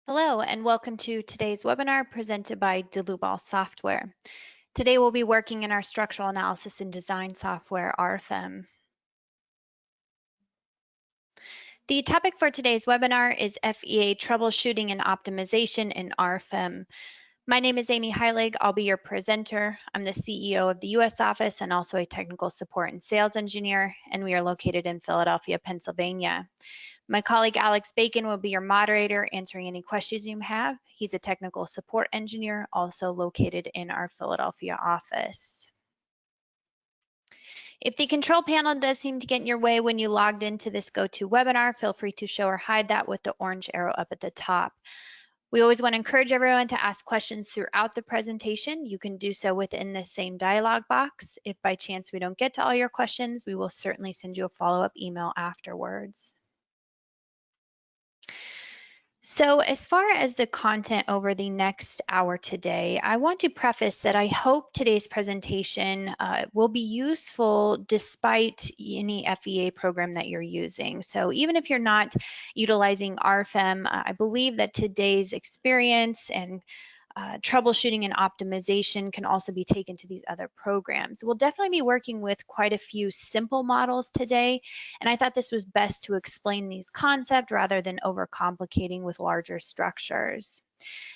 Hello and welcome to today's webinar presented by Dlubal Software. Today we'll be working in our structural analysis and design software, RFEM. The topic for today's webinar is FEA troubleshooting and optimization in RFEM. My name is Amy Heilig. I'll be your presenter. I'm the CEO of the US office and also a technical support and sales engineer, and we are located in Philadelphia, Pennsylvania. My colleague Alex Bacon will be your moderator, answering any questions you have. He's a technical support engineer, also located in our Philadelphia office. If the control panel does seem to get in your way when you logged into this GoToWebinar, feel free to show or hide that with the orange arrow up at the top. We always want to encourage everyone to ask questions throughout the presentation. You can do so within this same dialog box. If by chance we don't get to all your questions, we will certainly send you a follow-up email afterwards. So as far as the content over the next hour today, I want to preface that I hope today's presentation will be useful despite any FEA program that you're using. So even if you're not utilizing RFEM, I believe that today's experience and troubleshooting and optimization can also be taken to these other programs. We'll definitely be working with quite a few simple models today, and I thought this was best to explain these concepts rather than overcomplicating with larger structures.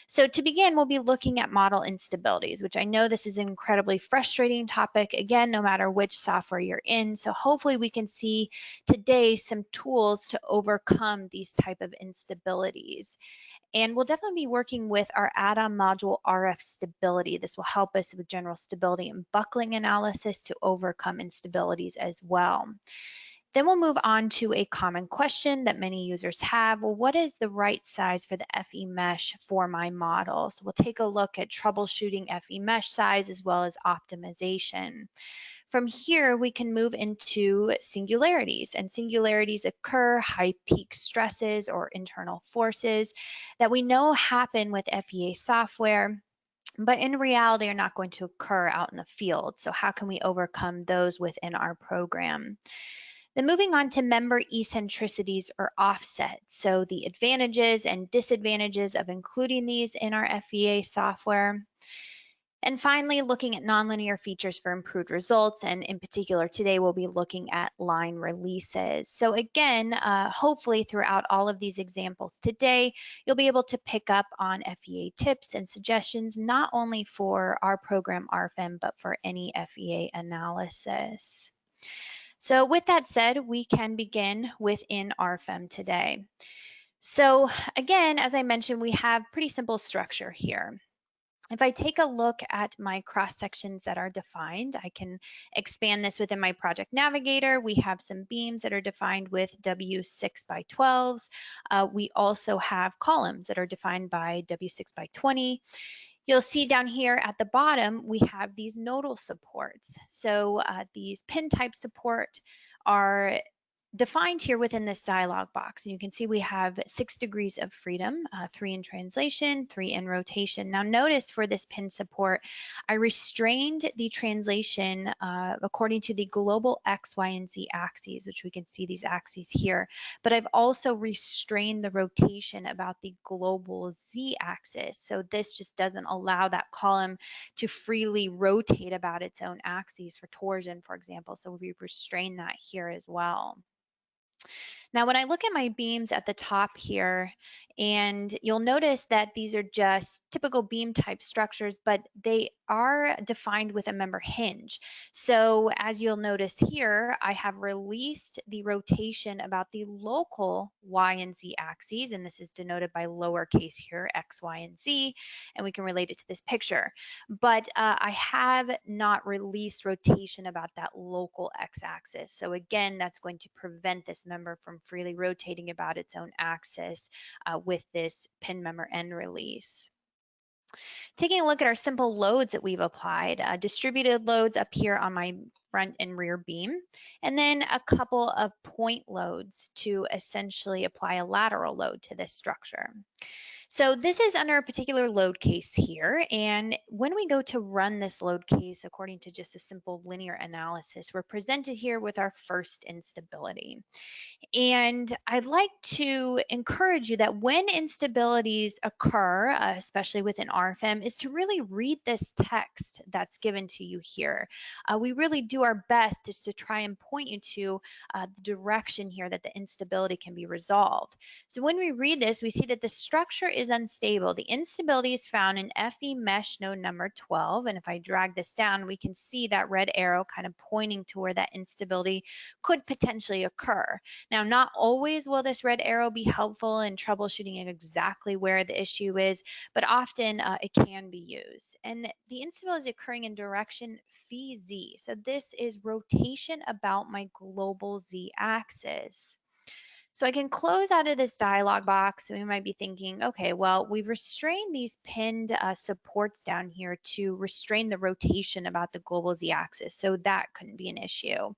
So to begin, we'll be looking at model instabilities, which I know this is an incredibly frustrating topic, again, no matter which software you're in. So hopefully we can see today some tools to overcome these type of instabilities. And we'll definitely be working with our add-on module RF stability. This will help us with general stability and buckling analysis to overcome instabilities as well. Then we'll move on to a common question that many users have. Well, what is the right size for the FE mesh for my model? So we'll take a look at troubleshooting FE mesh size as well as optimization. From here, we can move into singularities, and singularities occur high peak stresses or internal forces that we know happen with FEA software, but in reality are not going to occur out in the field. So how can we overcome those within our program? Then moving on to member eccentricities or offsets. So the advantages and disadvantages of including these in our FEA software. And finally, looking at nonlinear features for improved results. And in particular, today we'll be looking at line releases. So again, hopefully throughout all of these examples today, you'll be able to pick up on FEA tips and suggestions, not only for our program RFEM, but for any FEA analysis. So with that said, we can begin within RFEM today. So again, as I mentioned, we have pretty simple structure here. If I take a look at my cross sections that are defined, I can expand this within my project navigator. We have some beams that are defined with W6 by 12s. We also have columns that are defined by W6 by 20. You'll see down here at the bottom, we have these nodal supports. So these pin type support are defined here within this dialog box. And you can see we have 6 degrees of freedom, 3 in translation, 3 in rotation. Now notice for this pin support, I restrained the translation according to the global X, Y, and Z axes, which we can see these axes here. But I've also restrained the rotation about the global Z axis. So this just doesn't allow that column to freely rotate about its own axes for torsion, for example. So we restrain that here as well. Now, when I look at my beams at the top here, and you'll notice that these are just typical beam type structures, but they are defined with a member hinge. So as you'll notice here, I have released the rotation about the local Y and Z axes, and this is denoted by lowercase here, X, Y, and Z, and we can relate it to this picture. But I have not released rotation about that local X axis. So again, that's going to prevent this member from freely rotating about its own axis with this pin member end release. Taking a look at our simple loads that we've applied, distributed loads up here on my front and rear beam, and then a couple of point loads to essentially apply a lateral load to this structure. So this is under a particular load case here. And when we go to run this load case, according to just a simple linear analysis, we're presented here with our first instability. And I'd like to encourage you that when instabilities occur, especially within RFEM, is to really read this text that's given to you here. We really do our best just to try and point you to the direction here that the instability can be resolved. So when we read this, we see that the structure is unstable. The instability is found in FE mesh node number 12. And if I drag this down, we can see that red arrow kind of pointing to where that instability could potentially occur. Now, not always will this red arrow be helpful in troubleshooting exactly where the issue is, but often it can be used. And the instability is occurring in direction phi z. So this is rotation about my global z axis. So I can close out of this dialog box, and we might be thinking, okay, well, we've restrained these pinned supports down here to restrain the rotation about the global z-axis, so that couldn't be an issue.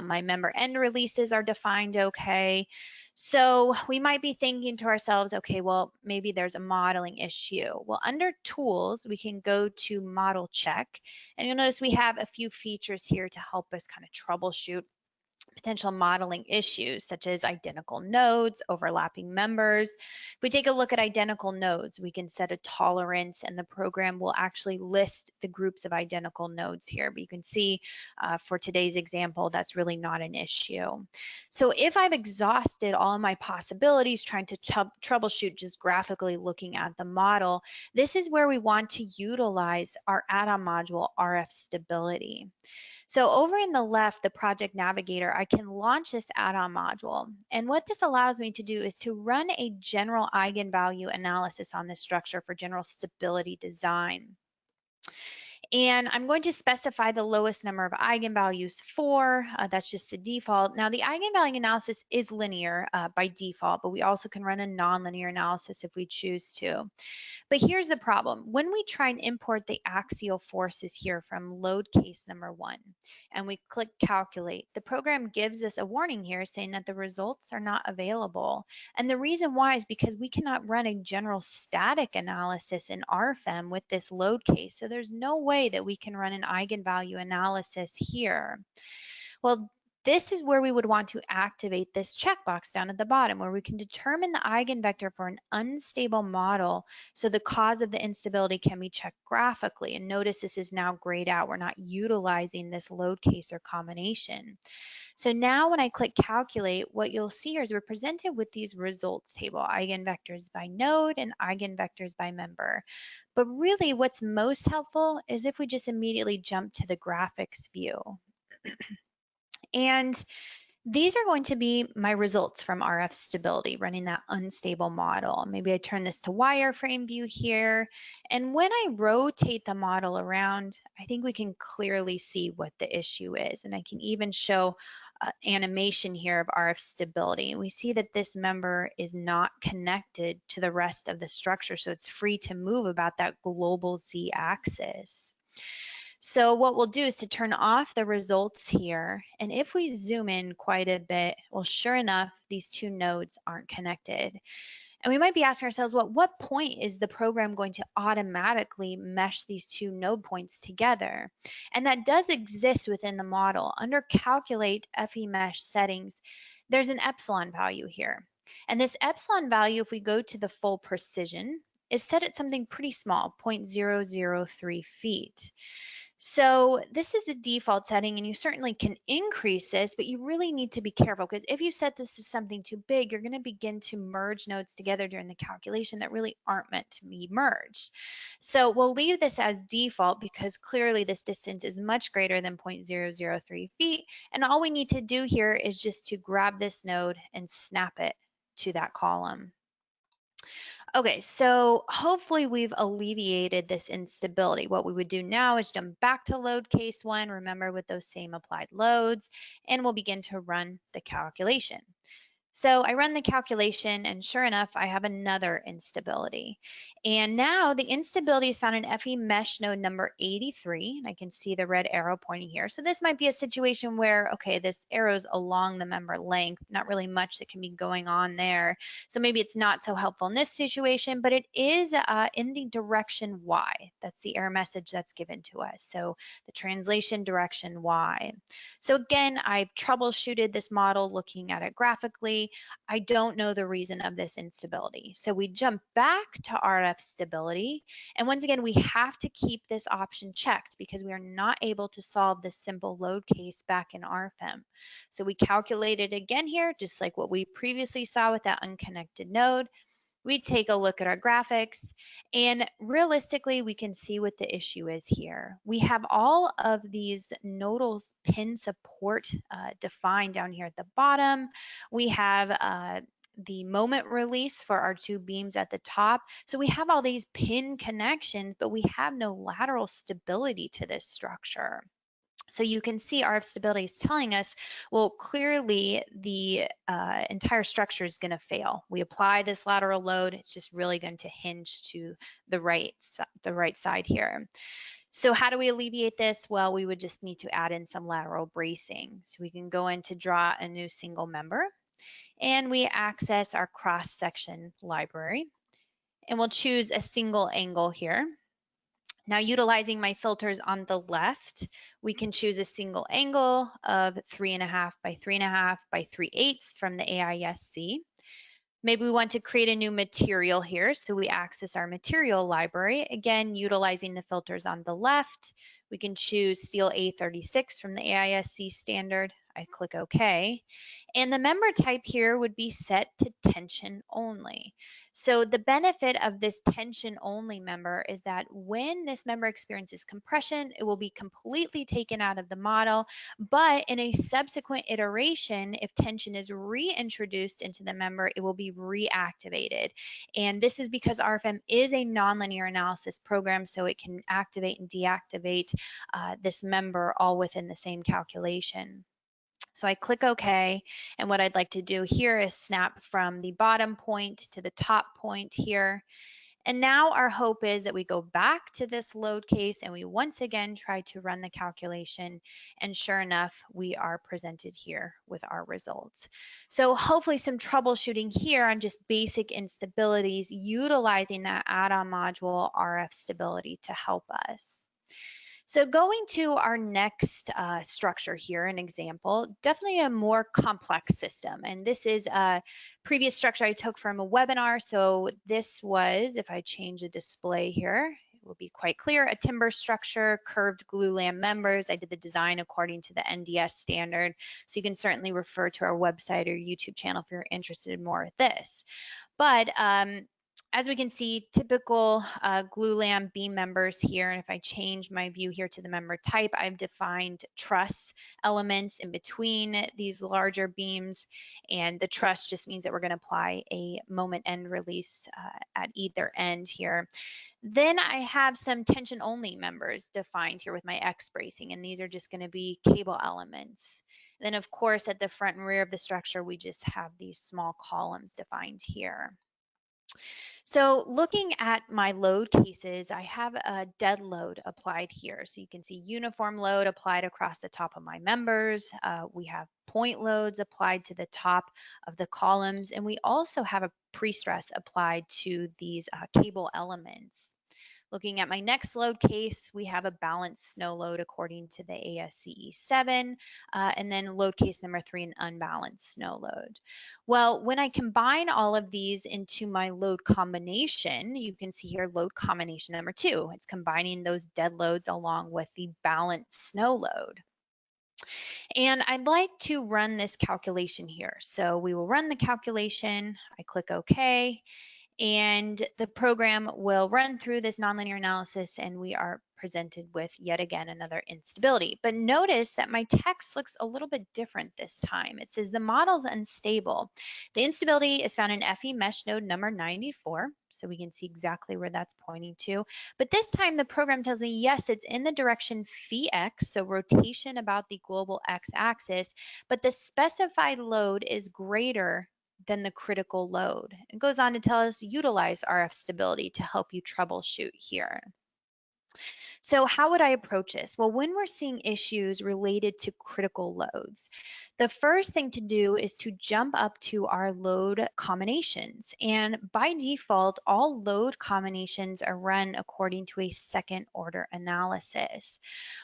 My member end releases are defined okay. So we might be thinking to ourselves, okay, well, maybe there's a modeling issue. Well, under tools, we can go to model check, and you'll notice we have a few features here to help us kind of troubleshoot potential modeling issues such as identical nodes, overlapping members. If we take a look at identical nodes, we can set a tolerance and the program will actually list the groups of identical nodes here. But you can see for today's example, that's really not an issue. So if I've exhausted all of my possibilities trying to troubleshoot just graphically looking at the model, this is where we want to utilize our add-on module RF stability. So over in the left, the project navigator, I can launch this add-on module. And what this allows me to do is to run a general eigenvalue analysis on this structure for general stability design. And I'm going to specify the lowest number of eigenvalues for, that's just the default. Now the eigenvalue analysis is linear by default, but we also can run a nonlinear analysis if we choose to. But here's the problem. When we try and import the axial forces here from load case number 1, and we click calculate, the program gives us a warning here saying that the results are not available. And the reason why is because we cannot run a general static analysis in RFEM with this load case. So there's no way that we can run an eigenvalue analysis here. Well, this is where we would want to activate this checkbox down at the bottom where we can determine the eigenvector for an unstable model so the cause of the instability can be checked graphically. And notice this is now grayed out. We're not utilizing this load case or combination. So now when I click calculate, what you'll see here is we're presented with these results table, eigenvectors by node and eigenvectors by member. But really what's most helpful is if we just immediately jump to the graphics view. And these are going to be my results from RF stability, running that unstable model. Maybe I turn this to wireframe view here. And when I rotate the model around, I think we can clearly see what the issue is. And I can even show animation here of RF stability. And we see that this member is not connected to the rest of the structure, so it's free to move about that global z-axis. So what we'll do is to turn off the results here. And if we zoom in quite a bit, well, sure enough, these two nodes aren't connected. And we might be asking ourselves, well, what point is the program going to automatically mesh these two node points together? And that does exist within the model. Under Calculate FE Mesh Settings, there's an epsilon value here. And this epsilon value, if we go to the full precision, is set at something pretty small, 0.003 feet. So this is the default setting, and you certainly can increase this, but you really need to be careful because if you set this to something too big, you're going to begin to merge nodes together during the calculation that really aren't meant to be merged. So we'll leave this as default because clearly this distance is much greater than 0.003 feet, and all we need to do here is just to grab this node and snap it to that column. Okay, so hopefully we've alleviated this instability. What we would do now is jump back to load case 1, remember with those same applied loads, and we'll begin to run the calculation. So I run the calculation, and sure enough, I have another instability. And now the instability is found in FE mesh node number 83, and I can see the red arrow pointing here. So this might be a situation where, okay, this arrow's along the member length, not really much that can be going on there. So maybe it's not so helpful in this situation, but it is in the direction Y. That's the error message that's given to us. So the translation direction Y. So again, I've troubleshooted this model looking at it graphically. I don't know the reason of this instability. So we jump back to RF stability. And once again, we have to keep this option checked because we are not able to solve this simple load case back in RFEM. So we calculate it again here, just like what we previously saw with that unconnected node. We take a look at our graphics, and realistically, we can see what the issue is here. We have all of these nodal pin support defined down here at the bottom. We have the moment release for our two beams at the top. So we have all these pin connections, but we have no lateral stability to this structure. So you can see RF stability is telling us, well, clearly the entire structure is going to fail. We apply this lateral load, it's just really going to hinge to the right side here. So how do we alleviate this? Well, we would just need to add in some lateral bracing. So we can go in to draw a new single member, and we access our cross-section library, and we'll choose a single angle here. Now, utilizing my filters on the left, we can choose a single angle of 3.5 by 3.5 by 3/8 from the AISC. Maybe we want to create a new material here, so we access our material library. Again, utilizing the filters on the left, we can choose steel A36 from the AISC standard. I click OK. And the member type here would be set to tension only. So the benefit of this tension only member is that when this member experiences compression, it will be completely taken out of the model, but in a subsequent iteration, if tension is reintroduced into the member, it will be reactivated. And this is because RFEM is a nonlinear analysis program, so it can activate and deactivate this member all within the same calculation. So I click OK, and what I'd like to do here is snap from the bottom point to the top point here. And now our hope is that we go back to this load case and we once again try to run the calculation, and sure enough, we are presented here with our results. So hopefully some troubleshooting here on just basic instabilities, utilizing that add-on module RF stability to help us. So going to our next structure here, an example, definitely a more complex system. And this is a previous structure I took from a webinar. So this was, if I change the display here, it will be quite clear, a timber structure, curved glulam members. I did the design according to the NDS standard. So you can certainly refer to our website or YouTube channel if you're interested in more of this. But as we can see, typical glulam beam members here, and if I change my view here to the member type, I've defined truss elements in between these larger beams, and the truss just means that we're going to apply a moment end release at either end here. Then I have some tension only members defined here with my X bracing, and these are just going to be cable elements. Then of course at the front and rear of the structure, we just have these small columns defined here. So looking at my load cases, I have a dead load applied here. So you can see uniform load applied across the top of my members. We have point loads applied to the top of the columns, and we also have a pre-stress applied to these cable elements. Looking at my next load case, we have a balanced snow load according to the ASCE 7, and then load case number 3, an unbalanced snow load. Well, when I combine all of these into my load combination, you can see here load combination number 2. It's combining those dead loads along with the balanced snow load. And I'd like to run this calculation here. So we will run the calculation. I click OK. And the program will run through this nonlinear analysis, and we are presented with yet again another instability. But notice that my text looks a little bit different this time. It says the model's unstable. The instability is found in FE mesh node number 94, so we can see exactly where that's pointing to. But this time the program tells me, yes, it's in the direction phi x, so rotation about the global x-axis, but the specified load is greater than the critical load. It goes on to tell us utilize RF stability to help you troubleshoot here. So how would I approach this? Well, when we're seeing issues related to critical loads, the first thing to do is to jump up to our load combinations. And by default, all load combinations are run according to a second order analysis.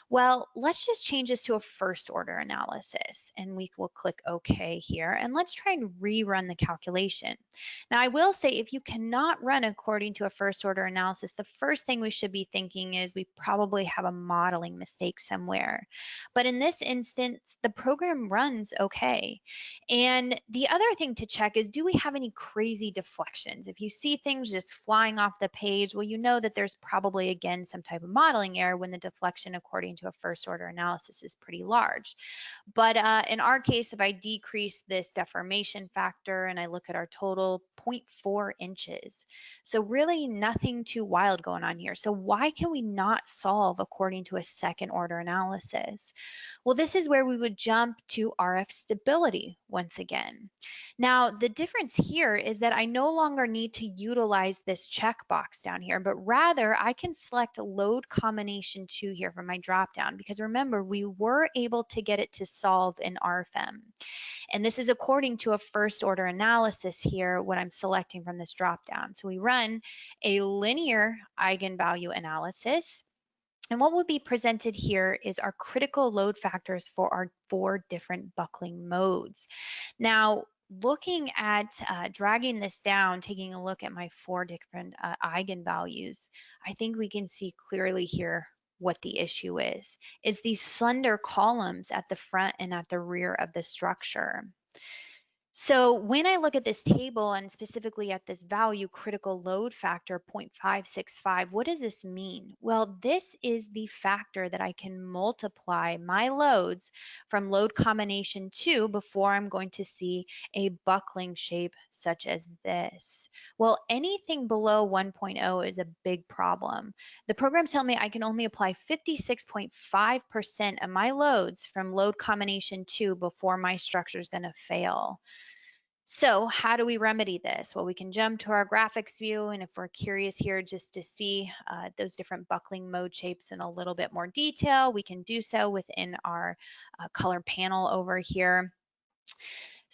Well, let's just change this to a first order analysis, and we will click OK here, and let's try and rerun the calculation. Now, I will say if you cannot run according to a first order analysis, the first thing we should be thinking is we probably have a modeling mistake somewhere. But in this instance, the program runs okay. And the other thing to check is, do we have any crazy deflections? If you see things just flying off the page, well, you know that there's probably, again, some type of modeling error when the deflection according to a first order analysis is pretty large. But in our case, if I decrease this deformation factor and I look at our total, 0.4 inches. So really nothing too wild going on here. So why can we not solve according to a second order analysis? Well, this is where we would jump to RF stability once again. Now, the difference here is that I no longer need to utilize this checkbox down here, but rather I can select load combination 2 here from my dropdown, because remember, we were able to get it to solve in RFEM. And this is according to a first order analysis here, what I'm selecting from this dropdown. So we run a linear eigenvalue analysis. And what will be presented here is our critical load factors for our 4 different buckling modes. Now, looking at dragging this down, taking a look at my 4 different eigenvalues, I think we can see clearly here what the issue is these slender columns at the front and at the rear of the structure. So when I look at this table and specifically at this value, critical load factor 0.565, what does this mean? Well, this is the factor that I can multiply my loads from load combination 2 before I'm going to see a buckling shape such as this. Well, anything below 1.0 is a big problem. The programs tell me I can only apply 56.5% of my loads from load combination 2 before my structure is going to fail. So how do we remedy this? Well, we can jump to our graphics view, and if we're curious here just to see those different buckling mode shapes in a little bit more detail, we can do so within our color panel over here.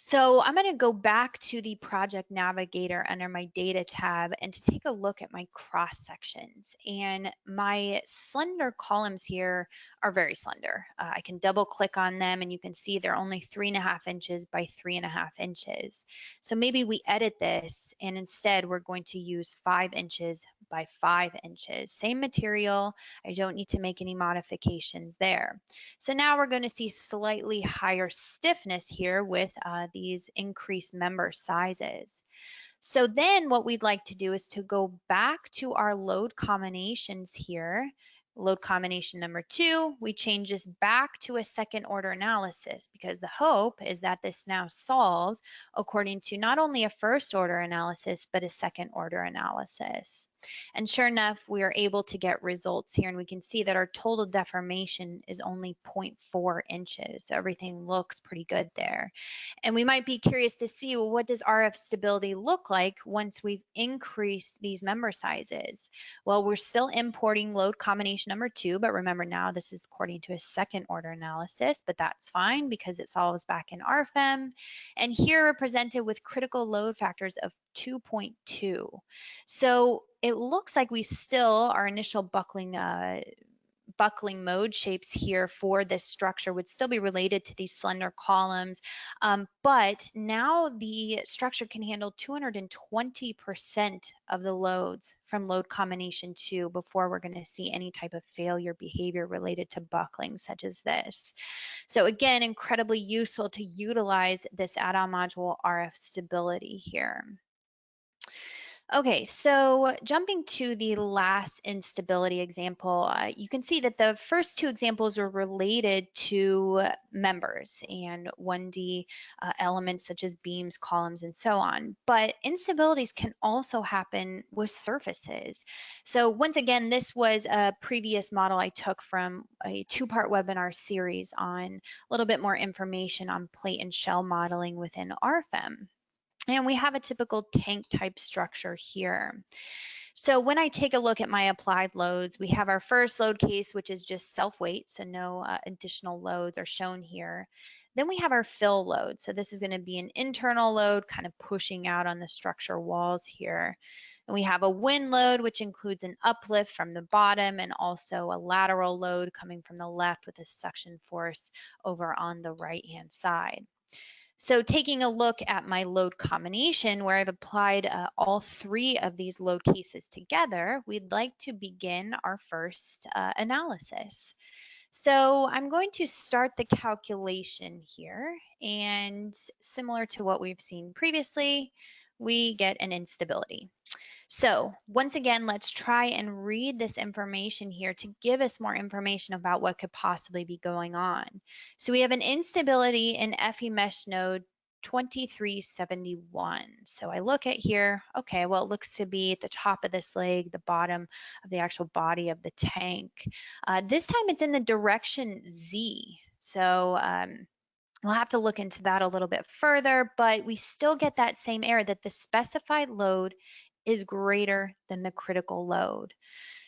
So I'm going to go back to the project navigator under my data tab and to take a look at my cross sections. And my slender columns here are very slender. I can double click on them and you can see they're only 3.5 inches by 3.5 inches. So maybe we edit this and instead we're going to use 5 inches by 5 inches. Same material. I don't need to make any modifications there. So now we're going to see slightly higher stiffness here with these increased member sizes. So then what we'd like to do is to go back to our load combinations here. Load combination number 2, we change this back to a second order analysis because the hope is that this now solves according to not only a first order analysis, but a second order analysis. And sure enough, we are able to get results here and we can see that our total deformation is only 0.4 inches. So everything looks pretty good there. And we might be curious to see, well, what does RF stability look like once we've increased these member sizes? Well, we're still importing load combination number 2, but remember now this is according to a second order analysis, but that's fine because it solves back in RFEM. And here we're presented with critical load factors of 2.2. So it looks like we still, our initial buckling mode shapes here for this structure would still be related to these slender columns, but now the structure can handle 220% of the loads from load combination 2 before we're going to see any type of failure behavior related to buckling such as this. So again, incredibly useful to utilize this add-on module RF stability here. Okay, so jumping to the last instability example, you can see that the first 2 examples are related to members and 1D elements such as beams, columns, and so on. But instabilities can also happen with surfaces. So once again, this was a previous model I took from a 2-part webinar series on a little bit more information on plate and shell modeling within RFEM. And we have a typical tank type structure here. So when I take a look at my applied loads, we have our first load case, which is just self-weight, so no additional loads are shown here. Then we have our fill load. So this is going to be an internal load kind of pushing out on the structure walls here. And we have a wind load, which includes an uplift from the bottom and also a lateral load coming from the left with a suction force over on the right-hand side. So taking a look at my load combination where I've applied all three of these load cases together, we'd like to begin our first analysis. So I'm going to start the calculation here, and similar to what we've seen previously, we get an instability. So once again, let's try and read this information here to give us more information about what could possibly be going on. So we have an instability in FE mesh node 2371. So I look at here, okay, well, it looks to be at the top of this leg, the bottom of the actual body of the tank. This time it's in the direction Z. So we'll have to look into that a little bit further, but we still get that same error that the specified load is greater than the critical load.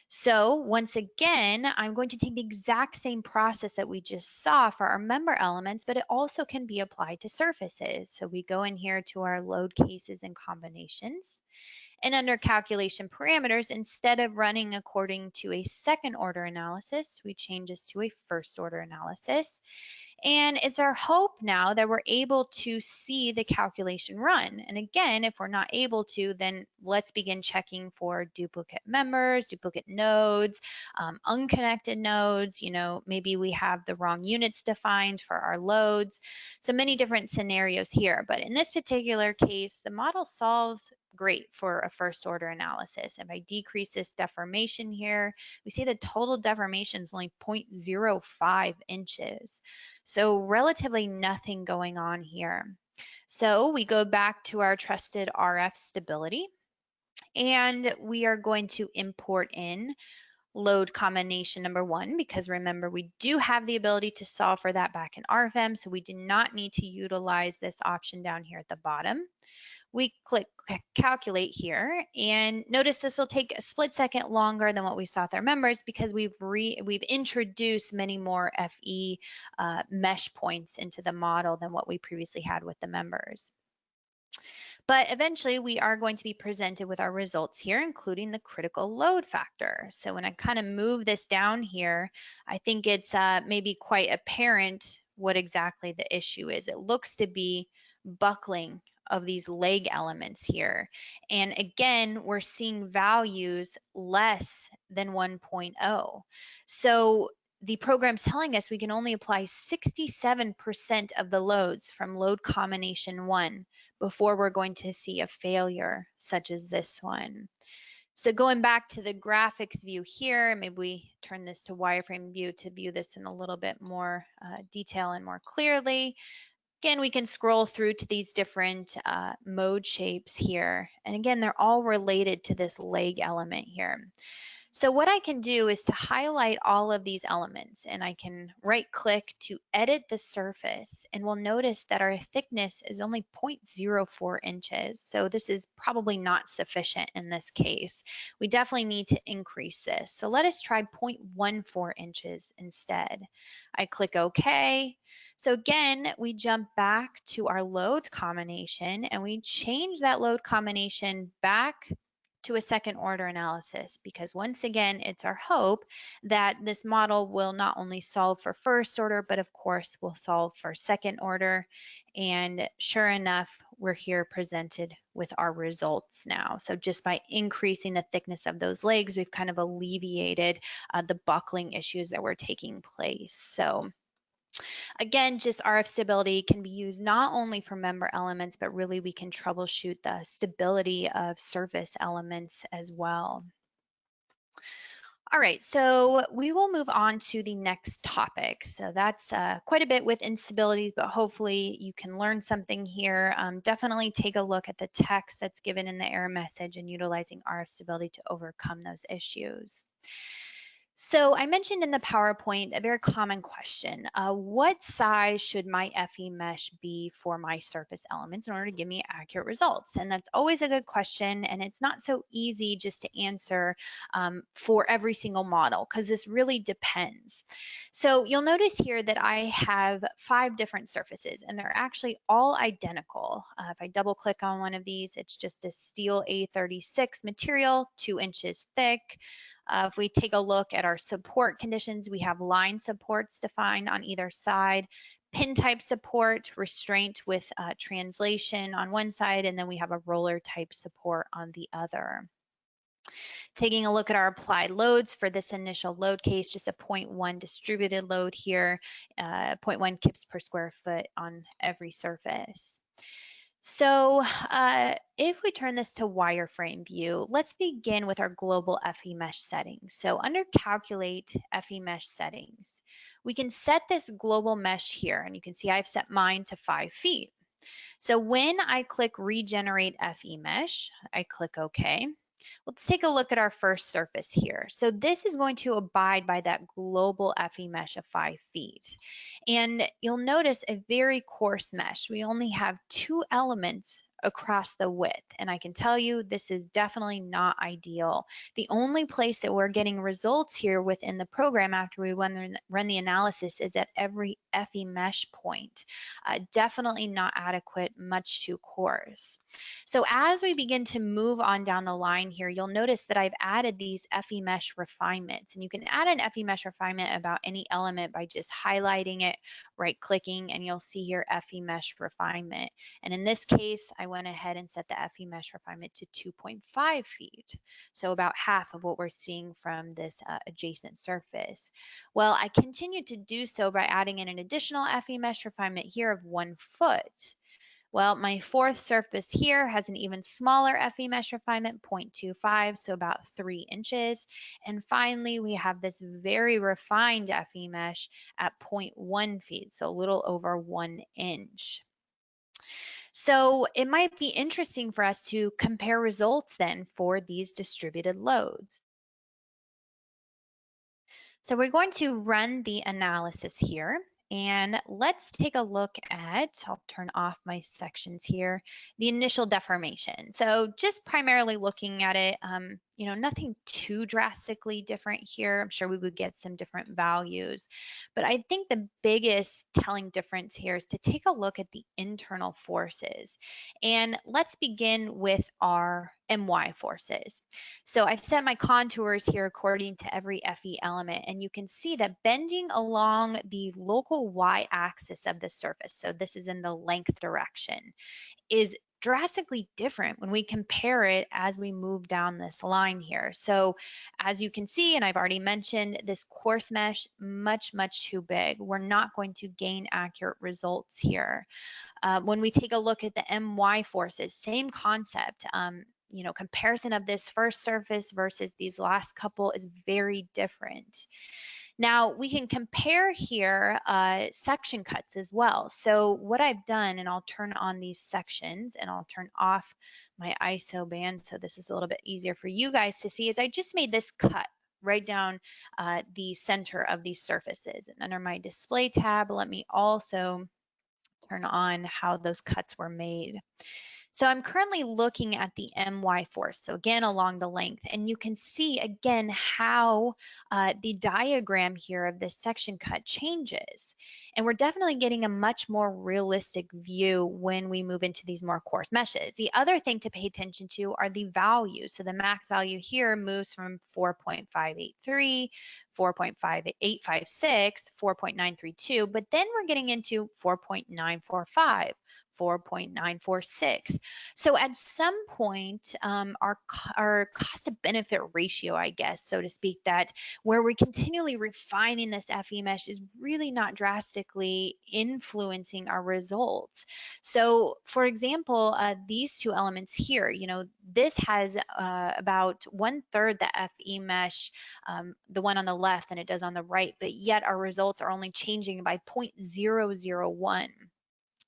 So once again, I'm going to take the exact same process that we just saw for our member elements, but it also can be applied to surfaces. So we go in here to our load cases and combinations. And under calculation parameters, instead of running according to a second order analysis, we change this to a first order analysis. And it's our hope now that we're able to see the calculation run. And again, if we're not able to, then let's begin checking for duplicate members, duplicate nodes, unconnected nodes. Maybe we have the wrong units defined for our loads. So many different scenarios here. But in this particular case, the model solves great for a first order analysis. If I decrease this deformation here, we see the total deformation is only 0.05 inches. So relatively nothing going on here. So we go back to our trusted RF stability, and we are going to import in load combination number 1, because remember, we do have the ability to solve for that back in RFEM, so we do not need to utilize this option down here at the bottom. We click calculate here, and notice this will take a split second longer than what we saw with our members because we've introduced many more FE mesh points into the model than what we previously had with the members. But eventually we are going to be presented with our results here, including the critical load factor. So when I kind of move this down here, I think it's maybe quite apparent what exactly the issue is. It looks to be buckling of these leg elements here. And again, we're seeing values less than 1.0. So the program's telling us we can only apply 67% of the loads from load combination 1 before we're going to see a failure such as this one. So going back to the graphics view here, maybe we turn this to wireframe view to view this in a little bit more detail and more clearly. Again, we can scroll through to these different mode shapes here. And again, they're all related to this leg element here. So what I can do is to highlight all of these elements, and I can right click to edit the surface, and we'll notice that our thickness is only 0.04 inches. So this is probably not sufficient in this case. We definitely need to increase this. So let us try 0.14 inches instead. I click OK. So again, we jump back to our load combination and we change that load combination back to a second order analysis, because once again, it's our hope that this model will not only solve for first order, but of course will solve for second order. And sure enough, we're here presented with our results now. So just by increasing the thickness of those legs, we've kind of alleviated the buckling issues that were taking place. So again, just RF stability can be used not only for member elements, but really we can troubleshoot the stability of surface elements as well. All right, so we will move on to the next topic. So that's quite a bit with instabilities, but hopefully you can learn something here. Definitely take a look at the text that's given in the error message and utilizing RF stability to overcome those issues. So I mentioned in the PowerPoint a very common question. What size should my FE mesh be for my surface elements in order to give me accurate results? And that's always a good question, and it's not so easy just to answer for every single model because this really depends. So you'll notice here that I have 5 different surfaces, and they're actually all identical. If I double click on one of these, it's just a steel A36 material, 2 inches thick. If we take a look at our support conditions, we have line supports defined on either side, pin type support, restraint with translation on one side, and then we have a roller type support on the other. Taking a look at our applied loads for this initial load case, just a 0.1 distributed load here, 0.1 kips per square foot on every surface. So if we turn this to wireframe view, let's begin with our global FE mesh settings. So under calculate FE mesh settings, we can set this global mesh here, and you can see I've set mine to 5 feet. So when I click regenerate FE mesh, I click OK. Let's take a look at our first surface here. So this is going to abide by that global FE mesh of 5 feet. And you'll notice a very coarse mesh. We only have 2 elements across the width. And I can tell you this is definitely not ideal. The only place that we're getting results here within the program after we run the analysis is at every FE mesh point. Definitely not adequate, much too coarse. So as we begin to move on down the line here, you'll notice that I've added these FE mesh refinements, and you can add an FE mesh refinement about any element by just highlighting it, right clicking, and you'll see here FE mesh refinement. And in this case, I went ahead and set the FE mesh refinement to 2.5 feet. So about half of what we're seeing from this adjacent surface. Well, I continue to do so by adding in an additional FE mesh refinement here of 1 foot. Well, my fourth surface here has an even smaller FE mesh refinement, 0.25, so about 3 inches. And finally, we have this very refined FE mesh at 0.1 feet, so a little over 1 inch. So it might be interesting for us to compare results then for these distributed loads. So we're going to run the analysis here. And let's take a look at, I'll turn off my sections here, the initial deformation. So just primarily looking at it, nothing too drastically different here. I'm sure we would get some different values. But I think the biggest telling difference here is to take a look at the internal forces. And let's begin with our MY forces. So I've set my contours here according to every FE element, and you can see that bending along the local y-axis of the surface, so this is in the length direction, is drastically different when we compare it as we move down this line here. So as you can see, and I've already mentioned, this coarse mesh, much too big. We're not going to gain accurate results here. When we take a look at the MY forces, same concept. Comparison of this first surface versus these last couple is very different. Now we can compare here section cuts as well. So what I've done, and I'll turn on these sections and I'll turn off my ISO band so this is a little bit easier for you guys to see, is I just made this cut right down the center of these surfaces. And under my display tab, let me also turn on how those cuts were made. So I'm currently looking at the MY force, so again along the length, and you can see again how the diagram here of this section cut changes. And we're definitely getting a much more realistic view when we move into these more coarse meshes. The other thing to pay attention to are the values. So the max value here moves from 4.583, 4.5856, 4.932, but then we're getting into 4.945. 4.946. So at some point, our cost to benefit ratio, I guess, so to speak, that where we're continually refining this FE mesh is really not drastically influencing our results. So for example, these 2 elements here, this has about 1/3 the FE mesh, the one on the left than it does on the right, but yet our results are only changing by 0.001.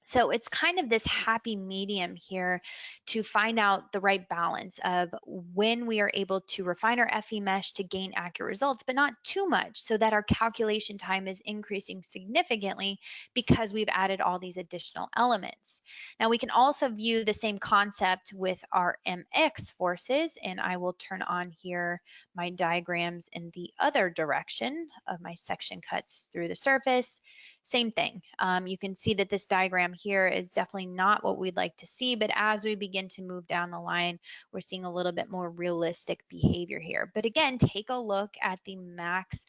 So it's kind of this happy medium here to find out the right balance of when we are able to refine our FE mesh to gain accurate results, but not too much so that our calculation time is increasing significantly because we've added all these additional elements. Now we can also view the same concept with our MX forces, and I will turn on here my diagrams in the other direction of my section cuts through the surface. Same thing. You can see that this diagram here is definitely not what we'd like to see, but as we begin to move down the line, we're seeing a little bit more realistic behavior here. But again, take a look at the max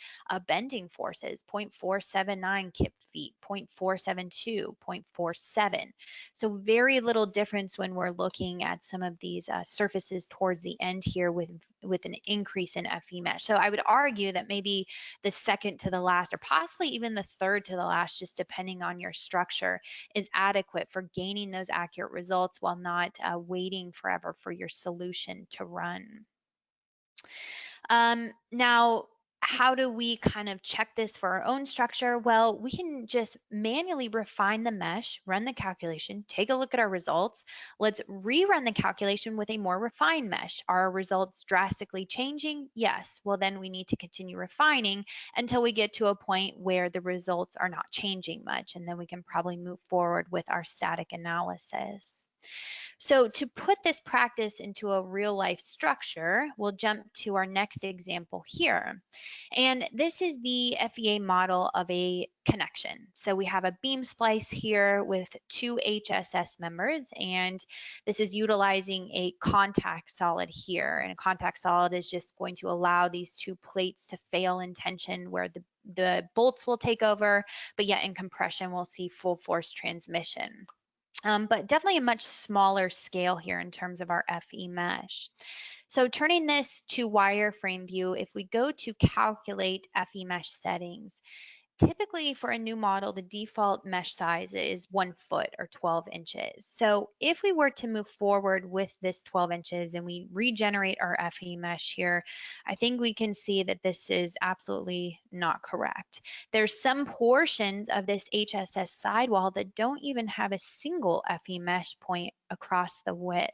bending forces, 0.479 kip feet, 0.472, 0.47. So very little difference when we're looking at some of these surfaces towards the end here with an increase in FE mesh. So I would argue that maybe the second to the last, or possibly even the third to the last, just depending on your structure, is adequate for gaining those accurate results while not waiting forever for your solution to run. Now, how do we kind of check this for our own structure? Well, we can just manually refine the mesh, run the calculation, take a look at our results. Let's rerun the calculation with a more refined mesh. Are our results drastically changing? Yes. Well, then we need to continue refining until we get to a point where the results are not changing much, and then we can probably move forward with our static analysis. So to put this practice into a real life structure, we'll jump to our next example here. And this is the FEA model of a connection. So we have a beam splice here with two HSS members, and this is utilizing a contact solid here. And a contact solid is just going to allow these two plates to fail in tension where the bolts will take over, but yet in compression we'll see full force transmission. But definitely a much smaller scale here in terms of our FE mesh. So turning this to wireframe view, if we go to calculate FE mesh settings, typically for a new model, the default mesh size is 1 foot or 12 inches. So if we were to move forward with this 12 inches and we regenerate our FE mesh here, I think we can see that this is absolutely not correct. There's some portions of this HSS sidewall that don't even have a single FE mesh point across the width.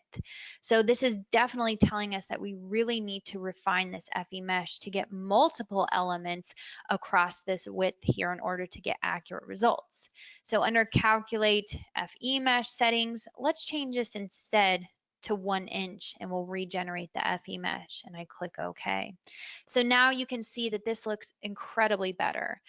So this is definitely telling us that we really need to refine this FE mesh to get multiple elements across this width here in order to get accurate results. So under calculate FE mesh settings, let's change this instead to 1 inch and we'll regenerate the FE mesh, and I click OK. So now you can see that this looks incredibly better.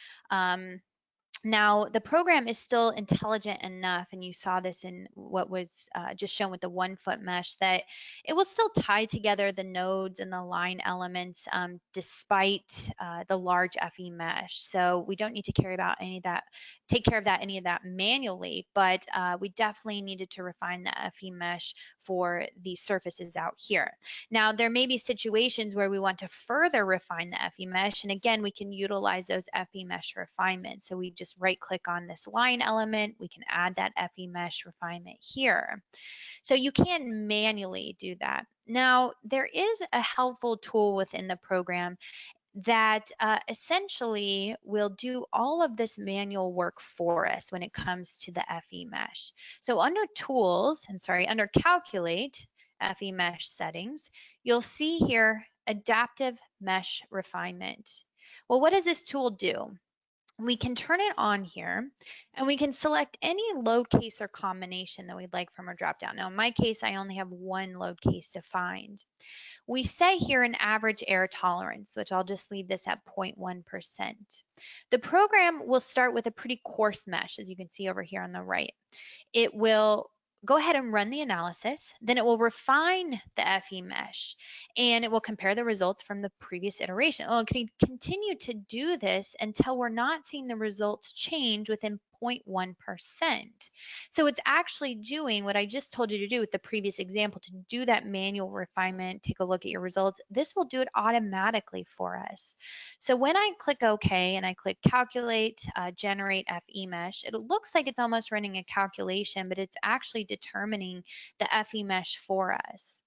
Now, the program is still intelligent enough, and you saw this in what was just shown with the 1 foot mesh, that it will still tie together the nodes and the line elements despite the large FE mesh. So we don't need to take care of any of that manually, but we definitely needed to refine the FE mesh for the surfaces out here. Now, there may be situations where we want to further refine the FE mesh, and again, we can utilize those FE mesh refinements. So we just right click on this line element, we can add that FE mesh refinement here. So you can manually do that. Now, there is a helpful tool within the program that essentially will do all of this manual work for us when it comes to the FE mesh. So under under calculate FE mesh settings, you'll see here adaptive mesh refinement. Well, what does this tool do? We can turn it on here and we can select any load case or combination that we'd like from our dropdown. Now in my case, I only have one load case defined. We say here an average error tolerance, which I'll just leave this at 0.1%. The program will start with a pretty coarse mesh, as you can see over here on the right. It will go ahead and run the analysis, then it will refine the FE mesh, and it will compare the results from the previous iteration. Well, it can continue to do this until we're not seeing the results change within 0.1%. So it's actually doing what I just told you to do with the previous example, to do that manual refinement, take a look at your results. This will do it automatically for us. So when I click OK and I click calculate, generate FE mesh, it looks like it's almost running a calculation, but it's actually determining the FE mesh for us.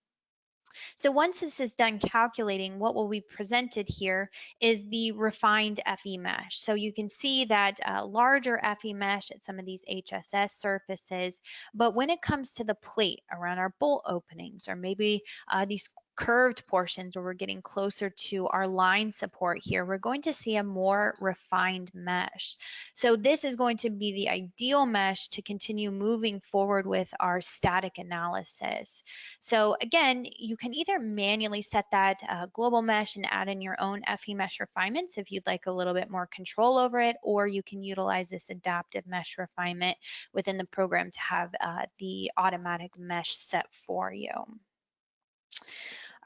So once this is done calculating, what will be presented here is the refined FE mesh. So you can see that larger FE mesh at some of these HSS surfaces, but when it comes to the plate around our bolt openings, or maybe these curved portions where we're getting closer to our line support here, we're going to see a more refined mesh. So this is going to be the ideal mesh to continue moving forward with our static analysis. So again, you can either manually set that global mesh and add in your own FE mesh refinements if you'd like a little bit more control over it, or you can utilize this adaptive mesh refinement within the program to have the automatic mesh set for you.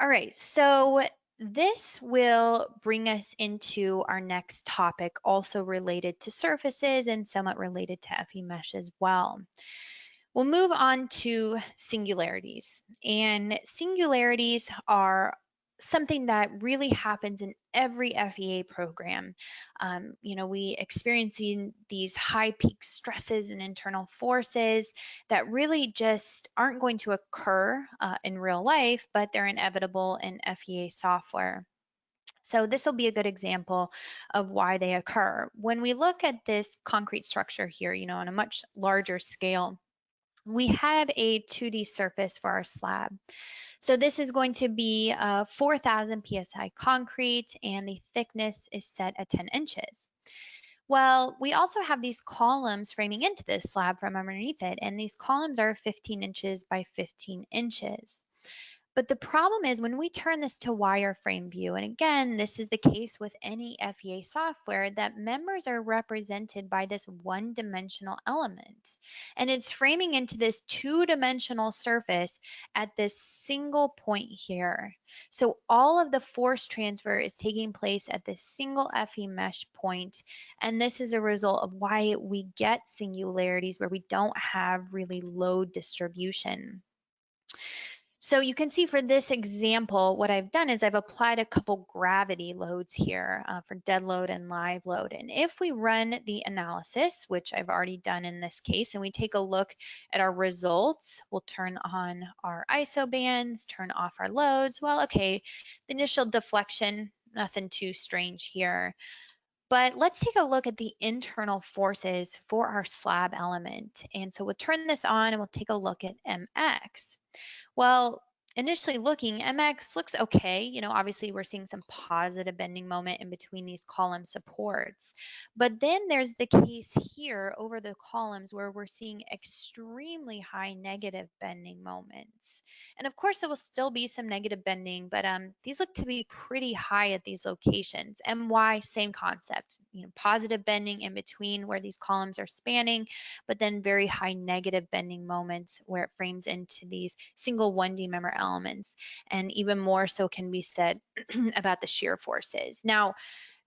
All right, so this will bring us into our next topic, also related to surfaces and somewhat related to FE mesh as well. We'll move on to singularities, and singularities are something that really happens in every FEA program. We experiencing these high peak stresses and internal forces that really just aren't going to occur in real life, but they're inevitable in FEA software. So this will be a good example of why they occur. When we look at this concrete structure here, on a much larger scale, we have a 2D surface for our slab. So this is going to be 4,000 PSI concrete, and the thickness is set at 10 inches. Well, we also have these columns framing into this slab from underneath it, and these columns are 15 inches by 15 inches. But the problem is when we turn this to wireframe view, and again, this is the case with any FEA software, that members are represented by this one-dimensional element. And it's framing into this two-dimensional surface at this single point here. So all of the force transfer is taking place at this single FE mesh point, and this is a result of why we get singularities where we don't have really load distribution. So you can see for this example, what I've done is I've applied a couple gravity loads here for dead load and live load. And if we run the analysis, which I've already done in this case, and we take a look at our results, we'll turn on our ISO bands, turn off our loads. Well, okay, the initial deflection, nothing too strange here. But let's take a look at the internal forces for our slab element. And so we'll turn this on and we'll take a look at MX. Well, initially looking, MX looks okay. Obviously we're seeing some positive bending moment in between these column supports. But then there's the case here over the columns where we're seeing extremely high negative bending moments. And of course, there will still be some negative bending, but these look to be pretty high at these locations. MY, same concept, positive bending in between where these columns are spanning, but then very high negative bending moments where it frames into these single 1D member elements. And even more so can be said about the shear forces. Now,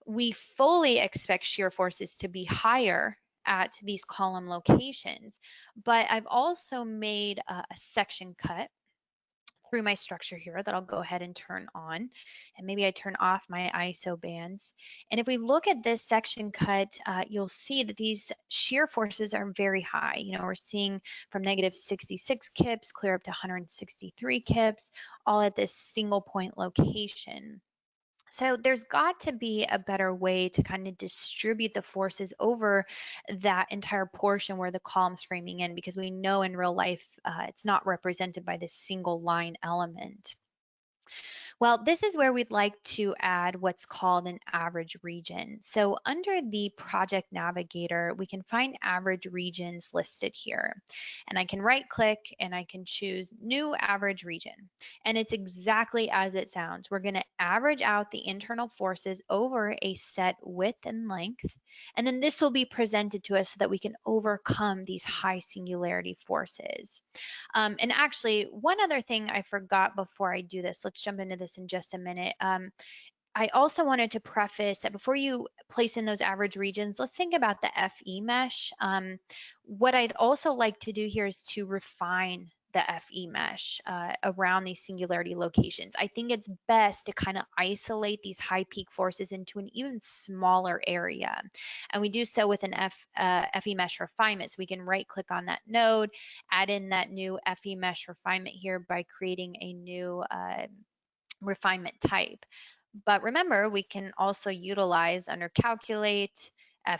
we fully expect shear forces to be higher at these column locations, but I've also made a section cut through my structure here that I'll go ahead and turn on, and maybe I turn off my ISO bands. And if we look at this section cut, you'll see that these shear forces are very high. We're seeing from negative 66 kips clear up to 163 kips, all at this single point location. So there's got to be a better way to kind of distribute the forces over that entire portion where the column's framing in, because we know in real life it's not represented by this single line element. Well, this is where we'd like to add what's called an average region. So under the project navigator, we can find average regions listed here. And I can right click and I can choose new average region. And it's exactly as it sounds. We're going to average out the internal forces over a set width and length. And then this will be presented to us so that we can overcome these high singularity forces. And actually, one other thing I forgot before I do this, let's jump into this in just a minute. I also wanted to preface that before you place in those average regions, let's think about the FE mesh. What I'd also like to do here is to refine the FE mesh around these singularity locations. I think it's best to kind of isolate these high peak forces into an even smaller area. And we do so with an FE mesh refinement. So we can right click on that node, add in that new FE mesh refinement here by creating a new refinement type. But remember, we can also utilize under calculate,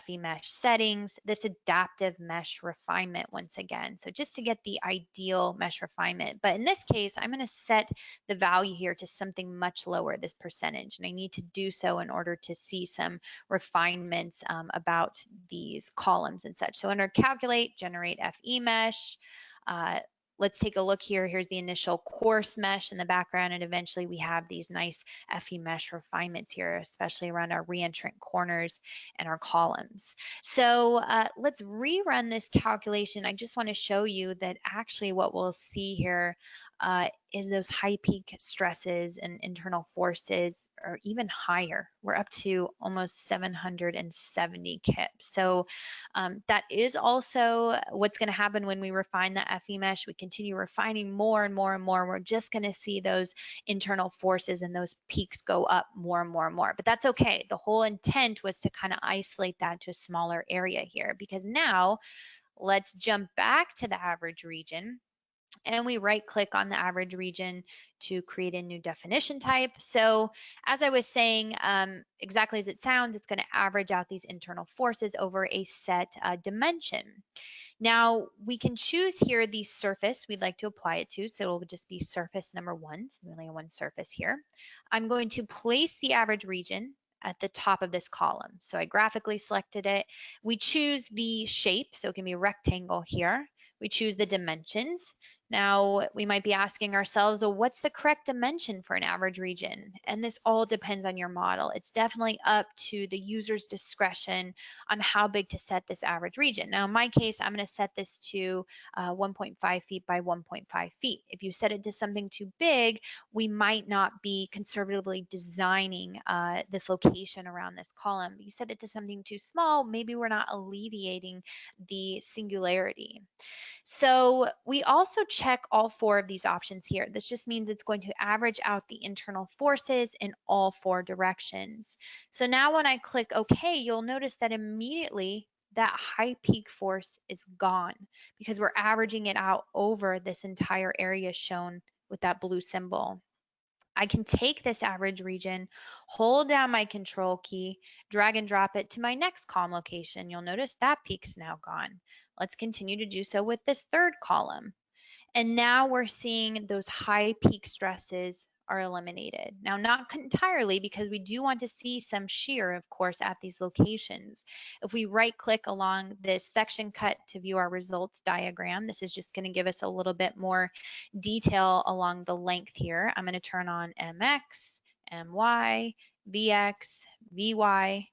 FE mesh settings, this adaptive mesh refinement once again. So just to get the ideal mesh refinement. But in this case, I'm going to set the value here to something much lower, this percentage. And I need to do so in order to see some refinements about these columns and such. So under calculate, generate FE mesh. Let's take a look here. Here's the initial coarse mesh in the background, and eventually we have these nice FE mesh refinements here, especially around our reentrant corners and our columns. So let's rerun this calculation. I just want to show you that actually what we'll see here is those high peak stresses and internal forces are even higher. We're up to almost 770 kips. So that is also what's going to happen when we refine the FE mesh. We continue refining more and more and more. We're just going to see those internal forces and those peaks go up more and more and more. But that's okay. The whole intent was to kind of isolate that to a smaller area here, because now let's jump back to the average region. And we right click on the average region to create a new definition type. So as I was saying, exactly as it sounds, it's going to average out these internal forces over a set dimension. Now we can choose here the surface we'd like to apply it to. So it'll just be surface number 1. So only one surface here. I'm going to place the average region at the top of this column. So I graphically selected it. We choose the shape, so it can be a rectangle here. We choose the dimensions. Now, we might be asking ourselves, well, what's the correct dimension for an average region? And this all depends on your model. It's definitely up to the user's discretion on how big to set this average region. Now, in my case, I'm going to set this to 1.5 feet by 1.5 feet. If you set it to something too big, we might not be conservatively designing this location around this column. You set it to something too small, maybe we're not alleviating the singularity. So we also check all 4 of these options here. This just means it's going to average out the internal forces in all 4 directions. So now when I click OK, you'll notice that immediately that high peak force is gone because we're averaging it out over this entire area shown with that blue symbol. I can take this average region, hold down my control key, drag and drop it to my next column location. You'll notice that peak's now gone. Let's continue to do so with this third column. And now we're seeing those high peak stresses are eliminated. Now, not entirely, because we do want to see some shear, of course, at these locations. If we right click along this section cut to view our results diagram, this is just going to give us a little bit more detail along the length here. I'm going to turn on MX, MY, VX, VY,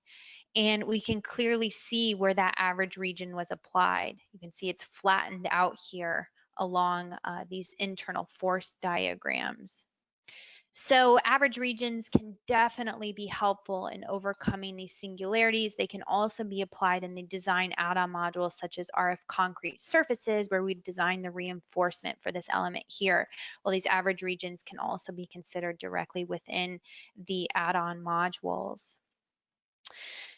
and we can clearly see where that average region was applied. You can see it's flattened out here along these internal force diagrams. So average regions can definitely be helpful in overcoming these singularities. They can also be applied in the design add-on modules such as RF concrete surfaces, where we design the reinforcement for this element here. Well, these average regions can also be considered directly within the add-on modules.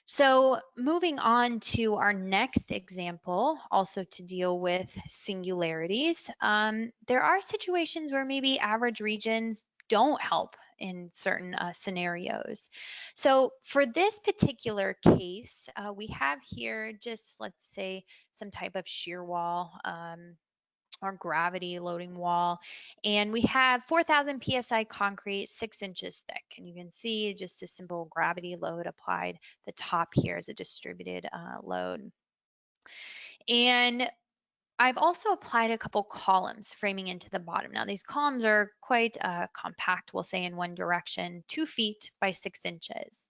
So moving on to our next example, also to deal with singularities, there are situations where maybe average regions don't help in certain scenarios. So for this particular case, we have here just, let's say, some type of shear wall or gravity loading wall, and we have 4,000 psi concrete 6 inches thick, and you can see just a simple gravity load applied. The top here is a distributed load. And I've also applied a couple columns framing into the bottom. Now these columns are quite compact, we'll say in one direction, 2 feet by 6 inches.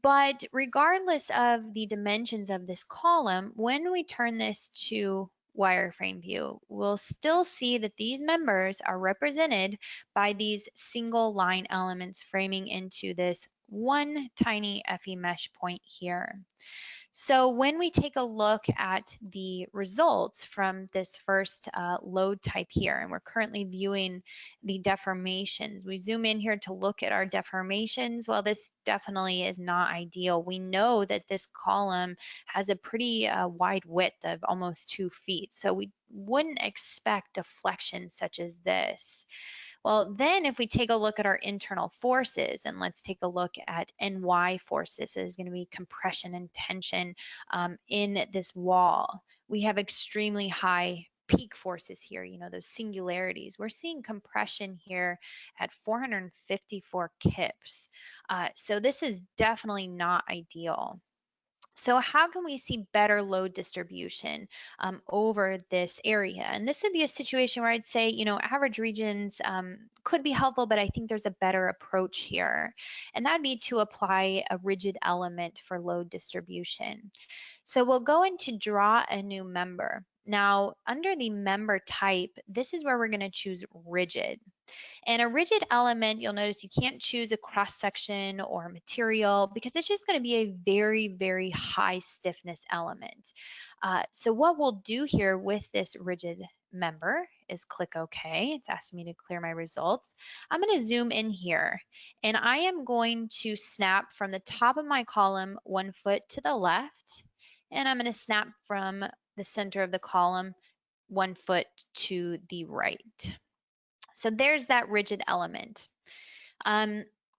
But regardless of the dimensions of this column, when we turn this to wireframe view, we'll still see that these members are represented by these single line elements framing into this one tiny FE mesh point here. So when we take a look at the results from this first load type here, and we're currently viewing the deformations, we zoom in here to look at our deformations. Well, this definitely is not ideal. We know that this column has a pretty wide width of almost 2 feet, so we wouldn't expect deflection such as this. Well, then if we take a look at our internal forces, and let's take a look at NY forces, this is going to be compression and tension in this wall. We have extremely high peak forces here, you know, those singularities. We're seeing compression here at 454 kips. So this is definitely not ideal. So how can we see better load distribution over this area? And this would be a situation where I'd say, you know, average regions could be helpful, but I think there's a better approach here. And that'd be to apply a rigid element for load distribution. So we'll go into draw a new member. Now, under the member type, this is where we're going to choose rigid. And a rigid element, you'll notice you can't choose a cross section or material because it's just going to be a very, very high stiffness element. So what we'll do here with this rigid member is click OK. It's asking me to clear my results. I'm going to zoom in here, and I am going to snap from the top of my column 1 foot to the left, and I'm going to snap from the center of the column 1 foot to the right. So there's that rigid element.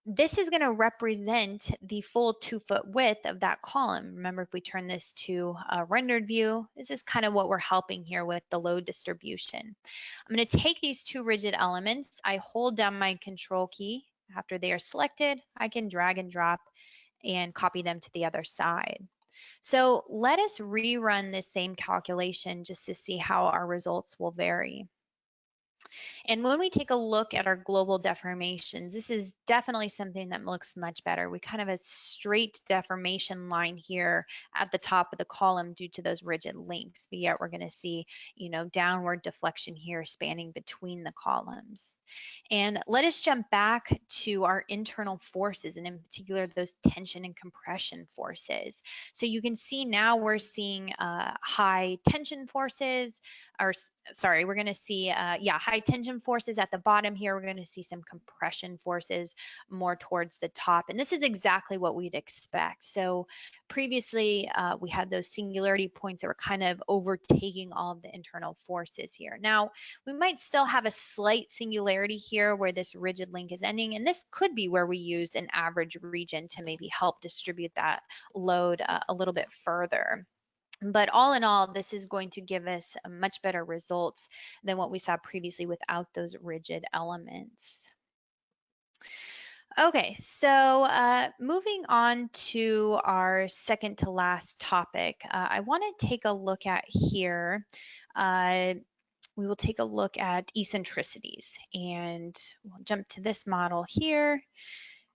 This is going to represent the full 2 foot width of that column. Remember, if we turn this to a rendered view, this is kind of what we're helping here with the load distribution. I'm going to take these 2 rigid elements. I hold down my control key. After they are selected, I can drag and drop and copy them to the other side. So let us rerun this same calculation just to see how our results will vary. And when we take a look at our global deformations, this is definitely something that looks much better. We kind of have a straight deformation line here at the top of the column due to those rigid links, but yet we're going to see, you know, downward deflection here spanning between the columns. And let us jump back to our internal forces, and in particular, those tension and compression forces. So you can see now we're seeing high tension forces, or sorry, we're going to see, high tension forces at the bottom here. We're going to see some compression forces more towards the top. And this is exactly what we'd expect. So previously, we had those singularity points that were kind of overtaking all of the internal forces here. Now, we might still have a slight singularity here where this rigid link is ending, and this could be where we use an average region to maybe help distribute that load a little bit further. But all in all, this is going to give us much better results than what we saw previously without those rigid elements. Okay, so moving on to our second to last topic, I want to take a look at here. We will take a look at eccentricities, and we'll jump to this model here.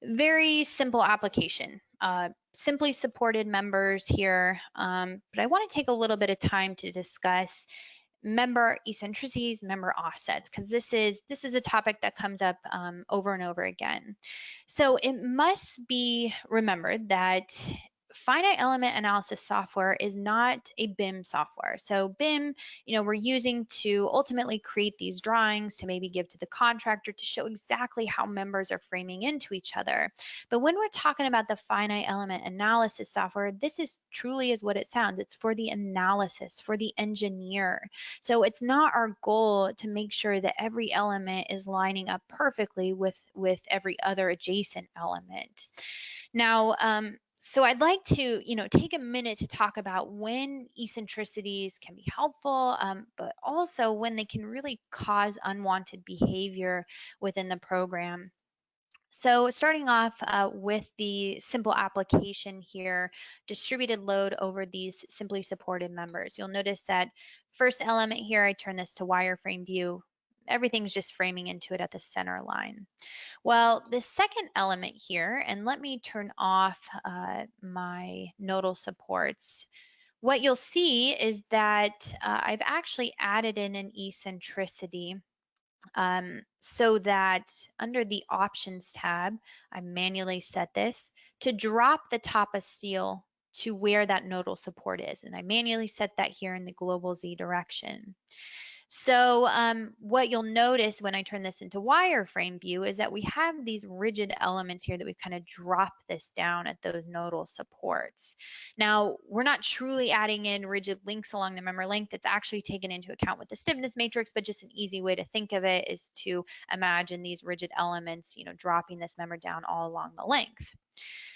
Very simple application. Simply supported members here, but I want to take a little bit of time to discuss member eccentricities, member offsets, because this is a topic that comes up over and over again. So it must be remembered that finite element analysis software is not a BIM software. So BIM, you know, we're using to ultimately create these drawings to maybe give to the contractor to show exactly how members are framing into each other. But when we're talking about the finite element analysis software, this is truly is what it sounds. It's for the analysis, for the engineer. So it's not our goal to make sure that every element is lining up perfectly with every other adjacent element. Now, so I'd like to, you know, take a minute to talk about when eccentricities can be helpful, but also when they can really cause unwanted behavior within the program. So starting off with the simple application here, distributed load over these simply supported members. You'll notice that first element here, I turn this to wireframe view. Everything's just framing into it at the center line. Well, the second element here, and let me turn off my nodal supports. What you'll see is that I've actually added in an eccentricity so that under the options tab, I manually set this to drop the top of steel to where that nodal support is. And I manually set that here in the global Z direction. So what you'll notice when I turn this into wireframe view is that we have these rigid elements here that we've kind of dropped this down at those nodal supports. Now, we're not truly adding in rigid links along the member length. It's actually taken into account with the stiffness matrix, but just an easy way to think of it is to imagine these rigid elements, dropping this member down all along the length.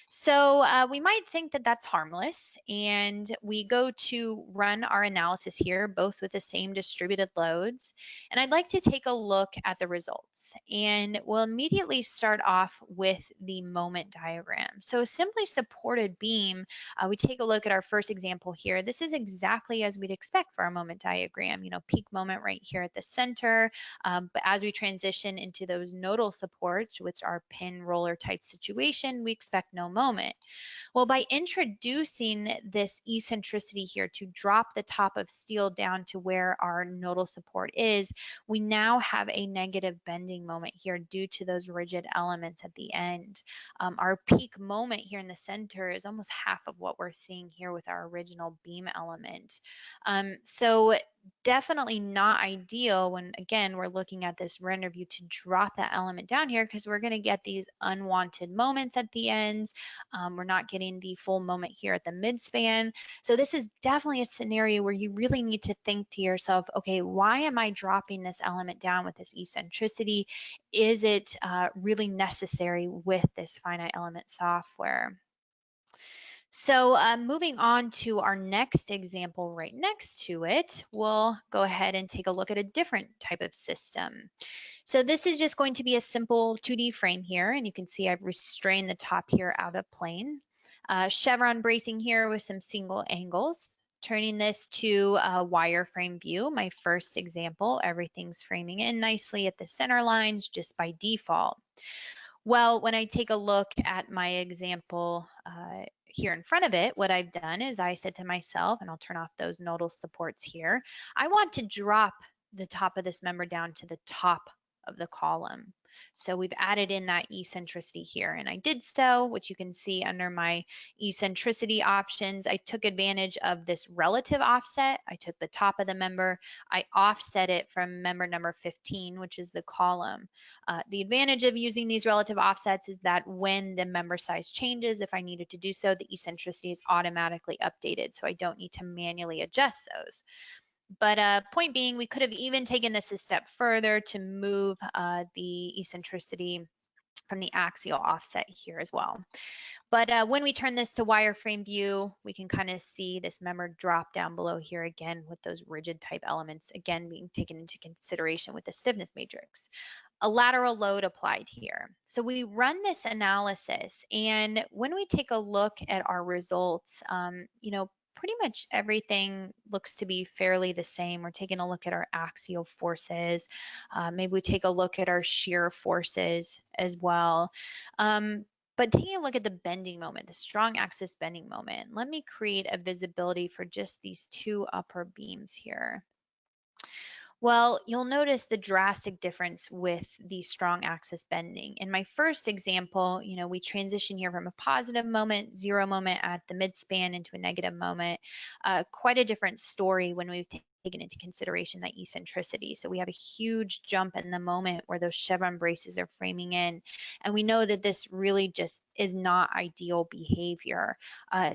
So we might think that that's harmless, and we go to run our analysis here, both with the same distributed loads. And I'd like to take a look at the results, and we'll immediately start off with the moment diagram. So a simply supported beam, we take a look at our first example here. This is exactly as we'd expect for our moment diagram, peak moment right here at the center. But as we transition into those nodal supports, which are pin roller type situation, we expect no moment. Well, by introducing this eccentricity here to drop the top of steel down to where our nodal support is, we now have a negative bending moment here due to those rigid elements at the end. Our peak moment here in the center is almost half of what we're seeing here with our original beam element. So definitely not ideal when, again, we're looking at this render view to drop that element down here, because we're going to get these unwanted moments at the ends. We're not getting the full moment here at the midspan. So this is definitely a scenario where you really need to think to yourself, okay, why am I dropping this element down with this eccentricity? Is it really necessary with this finite element software? So moving on to our next example right next to it, we'll go ahead and take a look at a different type of system. So this is just going to be a simple 2D frame here, and you can see I've restrained the top here out of plane. Chevron bracing here with some single angles. Turning this to a wireframe view, my first example, everything's framing in nicely at the center lines just by default. Well, when I take a look at my example here in front of it, what I've done is I said to myself, and I'll turn off those nodal supports here, I want to drop the top of this member down to the top of the column. So we've added in that eccentricity here, and I did so, which you can see under my eccentricity options. I took advantage of this relative offset. I took the top of the member, I offset it from member number 15, which is the column. The advantage of using these relative offsets is that when the member size changes, if I needed to do so, the eccentricity is automatically updated, so I don't need to manually adjust those. But point being, we could have even taken this a step further to move the eccentricity from the axial offset here as well. But when we turn this to wireframe view, we can kind of see this member drop down below here again with those rigid type elements, again, being taken into consideration with the stiffness matrix. A lateral load applied here. So we run this analysis, and when we take a look at our results, pretty much everything looks to be fairly the same. We're taking a look at our axial forces. Maybe we take a look at our shear forces as well. But taking a look at the bending moment, the strong axis bending moment, let me create a visibility for just these two upper beams here. Well, you'll notice the drastic difference with the strong axis bending. In my first example, we transition here from a positive moment, 0 moment at the midspan, into a negative moment. Quite a different story when we've taken into consideration that eccentricity. So we have a huge jump in the moment where those chevron braces are framing in. And we know that this really just is not ideal behavior.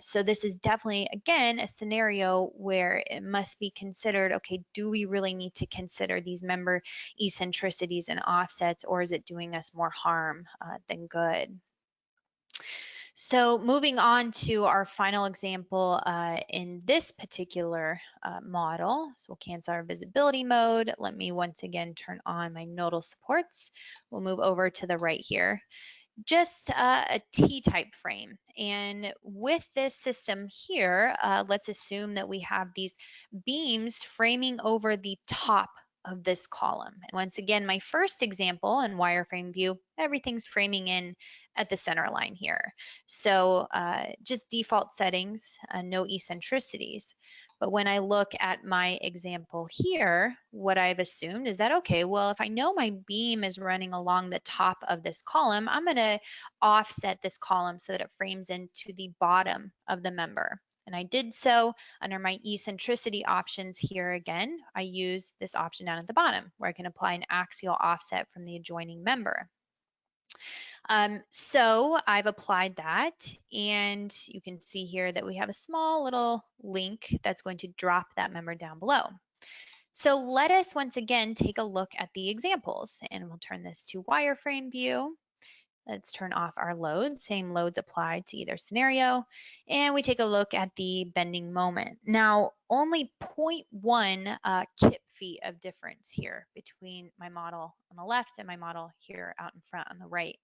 So this is definitely, again, a scenario where it must be considered, okay, do we really need to consider these member eccentricities and offsets, or is it doing us more harm than good? So moving on to our final example in this particular model. So we'll cancel our visibility mode. Let me once again turn on my nodal supports. We'll move over to the right here. Just a T-type frame. And with this system here, let's assume that we have these beams framing over the top of this column. And once again, my first example in wireframe view, everything's framing in at the center line here. So just default settings, no eccentricities. But when I look at my example here, what I've assumed is that, okay, well, if I know my beam is running along the top of this column, I'm going to offset this column so that it frames into the bottom of the member. And I did so under my eccentricity options here again. I use this option down at the bottom where I can apply an axial offset from the adjoining member. So I've applied that, and you can see here that we have a small little link that's going to drop that member down below. So let us once again take a look at the examples, and we'll turn this to wireframe view. Let's turn off our loads. Same loads apply to either scenario. And we take a look at the bending moment. Now, only 0.1 kip feet of difference here between my model on the left and my model here out in front on the right.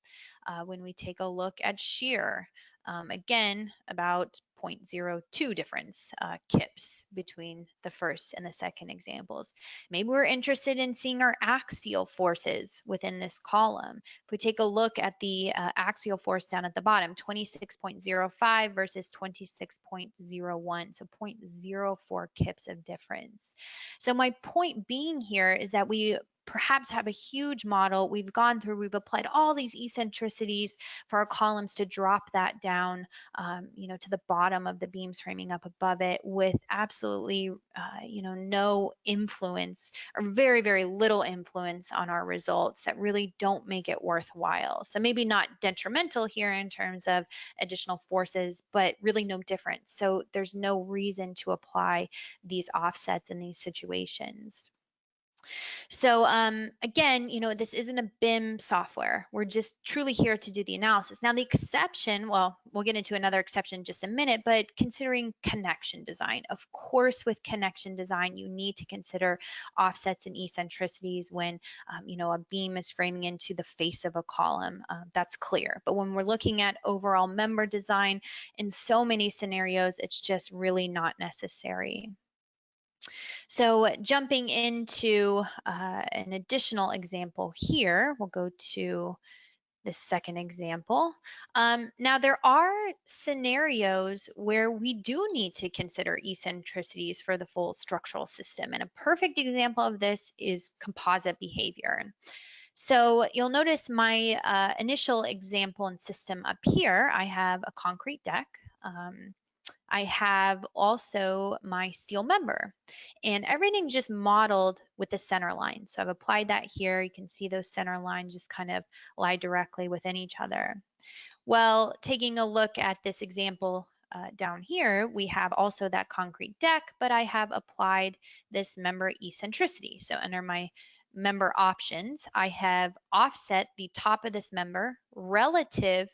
When we take a look at shear, again, about 0.02 difference kips between the first and the second examples. Maybe we're interested in seeing our axial forces within this column. If we take a look at the axial force down at the bottom, 26.05 versus 26.01, so 0.04 kips of difference. So my point being here is that we perhaps have a huge model. We've gone through, we've applied all these eccentricities for our columns to drop that down, to the bottom of the beams framing up above it with absolutely, no influence or very, very little influence on our results that really don't make it worthwhile. So maybe not detrimental here in terms of additional forces, but really no difference. So there's no reason to apply these offsets in these situations. So again, this isn't a BIM software. We're just truly here to do the analysis. Now the exception, well, we'll get into another exception in just a minute, but considering connection design, of course, with connection design, you need to consider offsets and eccentricities when, a beam is framing into the face of a column. That's clear. But when we're looking at overall member design, in so many scenarios, it's just really not necessary. So jumping into an additional example here, we'll go to the second example. Now there are scenarios where we do need to consider eccentricities for the full structural system. And a perfect example of this is composite behavior. So you'll notice my initial example and system up here, I have a concrete deck. I have also my steel member, and everything just modeled with the center line. So I've applied that here. You can see those center lines just kind of lie directly within each other. Well, taking a look at this example down here, we have also that concrete deck, but I have applied this member eccentricity. So under my member options, I have offset the top of this member relative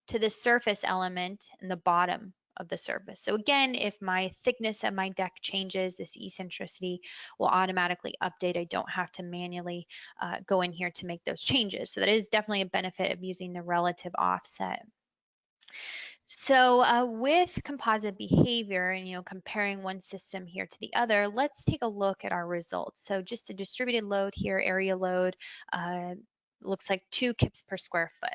to the surface element in the bottom of the surface. So again, if my thickness of my deck changes, this eccentricity will automatically update. I don't have to manually go in here to make those changes. So that is definitely a benefit of using the relative offset. So with composite behavior and comparing one system here to the other, let's take a look at our results. So just a distributed load here, area load, looks like 2 kips per square foot.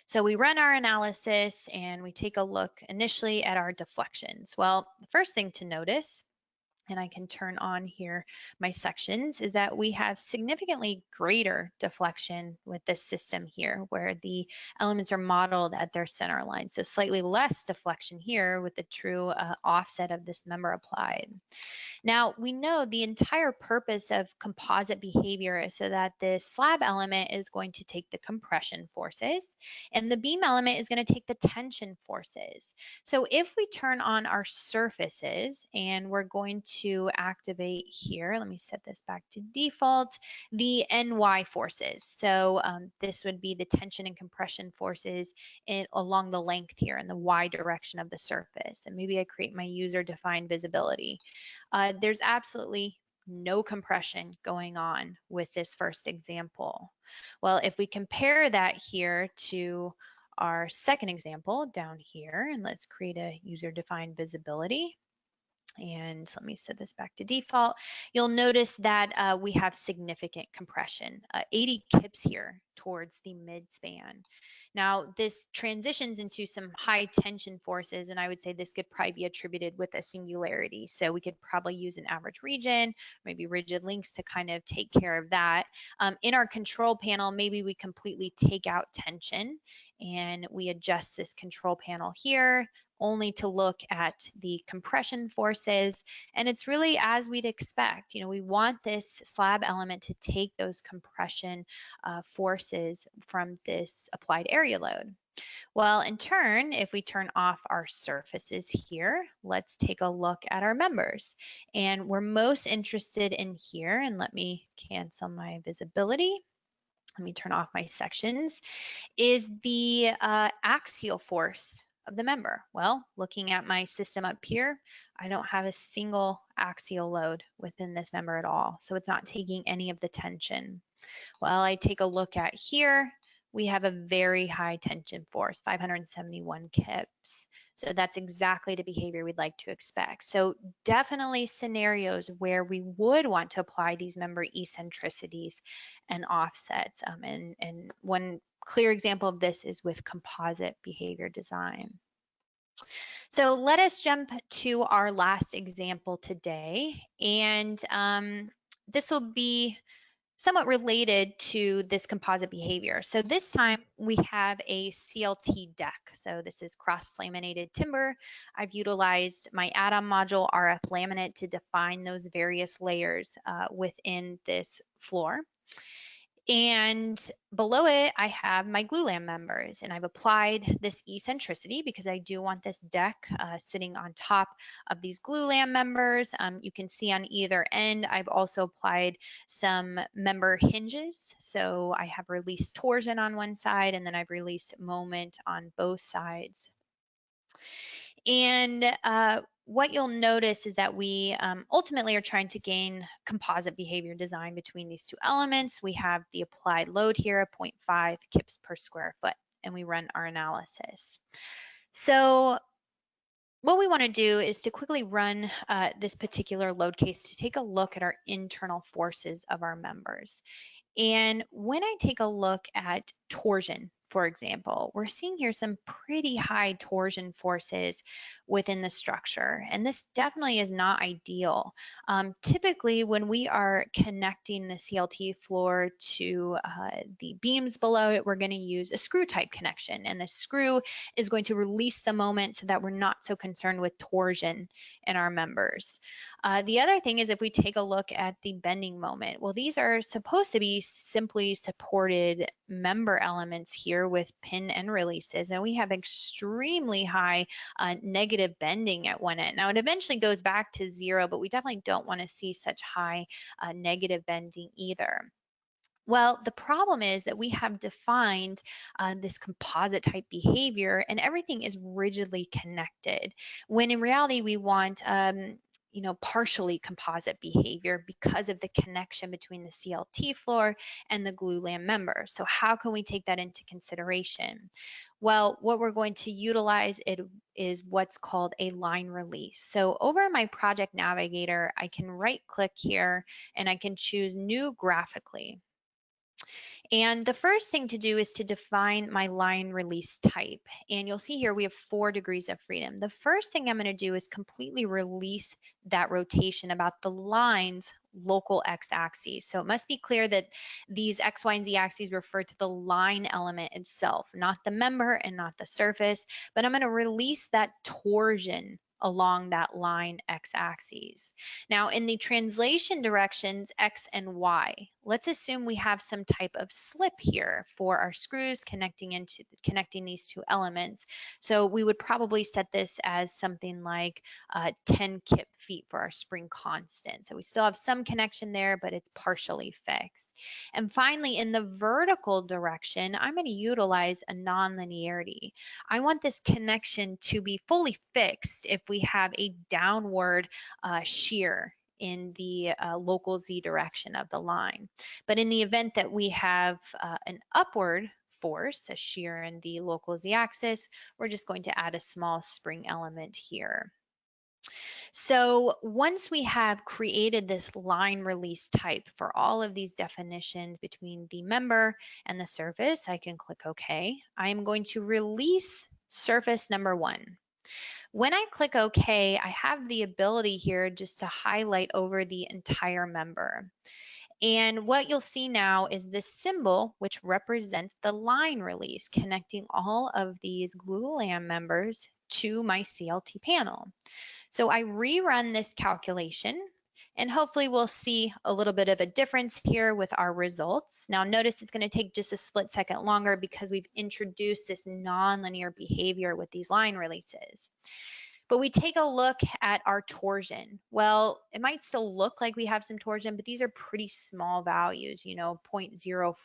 So we run our analysis and we take a look initially at our deflections. Well, the first thing to notice, and I can turn on here my sections, is that we have significantly greater deflection with this system here where the elements are modeled at their center line. So slightly less deflection here with the true offset of this member applied. Now, we know the entire purpose of composite behavior is so that the slab element is going to take the compression forces and the beam element is going to take the tension forces. So if we turn on our surfaces and we're going to activate here, let me set this back to default, the NY forces. So this would be the tension and compression forces along the length here in the Y direction of the surface. And maybe I create my user-defined visibility. There's absolutely no compression going on with this first example. Well, if we compare that here to our second example down here, and let's create a user-defined visibility. And let me set this back to default. You'll notice that we have significant compression, 80 kips here towards the mid-span. Now, this transitions into some high tension forces, and I would say this could probably be attributed with a singularity. So we could probably use an average region, maybe rigid links to kind of take care of that. In our control panel, maybe we completely take out tension and we adjust this control panel here only to look at the compression forces. And it's really as we'd expect. You know, we want this slab element to take those compression forces from this applied area load. Well, in turn, if we turn off our surfaces here, let's take a look at our members. And we're most interested in here, and let me cancel my visibility. Let me turn off my sections, is the axial force of the member. Well, looking at my system up here, I don't have a single axial load within this member at all. So it's not taking any of the tension. Well, I take a look at here, we have a very high tension force, 571 kips. So that's exactly the behavior we'd like to expect. So definitely scenarios where we would want to apply these member eccentricities and offsets. And one clear example of this is with composite behavior design. So let us jump to our last example today. And this will be somewhat related to this composite behavior. So this time we have a CLT deck. So this is cross-laminated timber. I've utilized my add-on module RF laminate to define those various layers within this floor. And below it, I have my glulam members, and I've applied this eccentricity because I do want this deck sitting on top of these glulam members. You can see on either end, I've also applied some member hinges. So I have released torsion on one side, and then I've released moment on both sides. And what you'll notice is that we ultimately are trying to gain composite behavior design between these two elements. We have the applied load here at 0.5 kips per square foot, and we run our analysis. So what we want to do is to quickly run this particular load case to take a look at our internal forces of our members. And when I take a look at torsion, for example, we're seeing here some pretty high torsion forces within the structure, and this definitely is not ideal. Typically, when we are connecting the CLT floor to the beams below it, we're going to use a screw type connection, and the screw is going to release the moment so that we're not so concerned with torsion in our members. The other thing is if we take a look at the bending moment, well, these are supposed to be simply supported member elements here with pin and releases, and we have extremely high negative bending at one end. Now it eventually goes back to 0, but we definitely don't want to see such high negative bending either. Well, the problem is that we have defined this composite type behavior and everything is rigidly connected, when in reality we want partially composite behavior because of the connection between the CLT floor and the glulam member. So how can we take that into consideration? Well, what we're going to utilize is what's called a line release. So over in my project navigator, I can right click here and I can choose new graphically. And the first thing to do is to define my line release type. And you'll see here we have 4 degrees of freedom. The first thing I'm going to do is completely release that rotation about the line's local x-axis. So it must be clear that these x, y, and z axes refer to the line element itself, not the member and not the surface. But I'm going to release that torsion along that line x-axis. Now in the translation directions x and y, let's assume we have some type of slip here for our screws connecting these two elements. So we would probably set this as something like 10 kip feet for our spring constant. So we still have some connection there, but it's partially fixed. And finally, in the vertical direction, I'm going to utilize a nonlinearity. I want this connection to be fully fixed if we have a downward shear in the local z direction of the line. But in the event that we have an upward force, a shear in the local z axis, we're just going to add a small spring element here. So once we have created this line release type for all of these definitions between the member and the surface, I can click OK. I am going to release surface number 1. When I click OK, I have the ability here just to highlight over the entire member. And what you'll see now is this symbol, which represents the line release, connecting all of these glulam members to my CLT panel. So I rerun this calculation, and hopefully we'll see a little bit of a difference here with our results. Now notice it's going to take just a split second longer because we've introduced this nonlinear behavior with these line releases. But we take a look at our torsion. Well, it might still look like we have some torsion, but these are pretty small values, 0.04,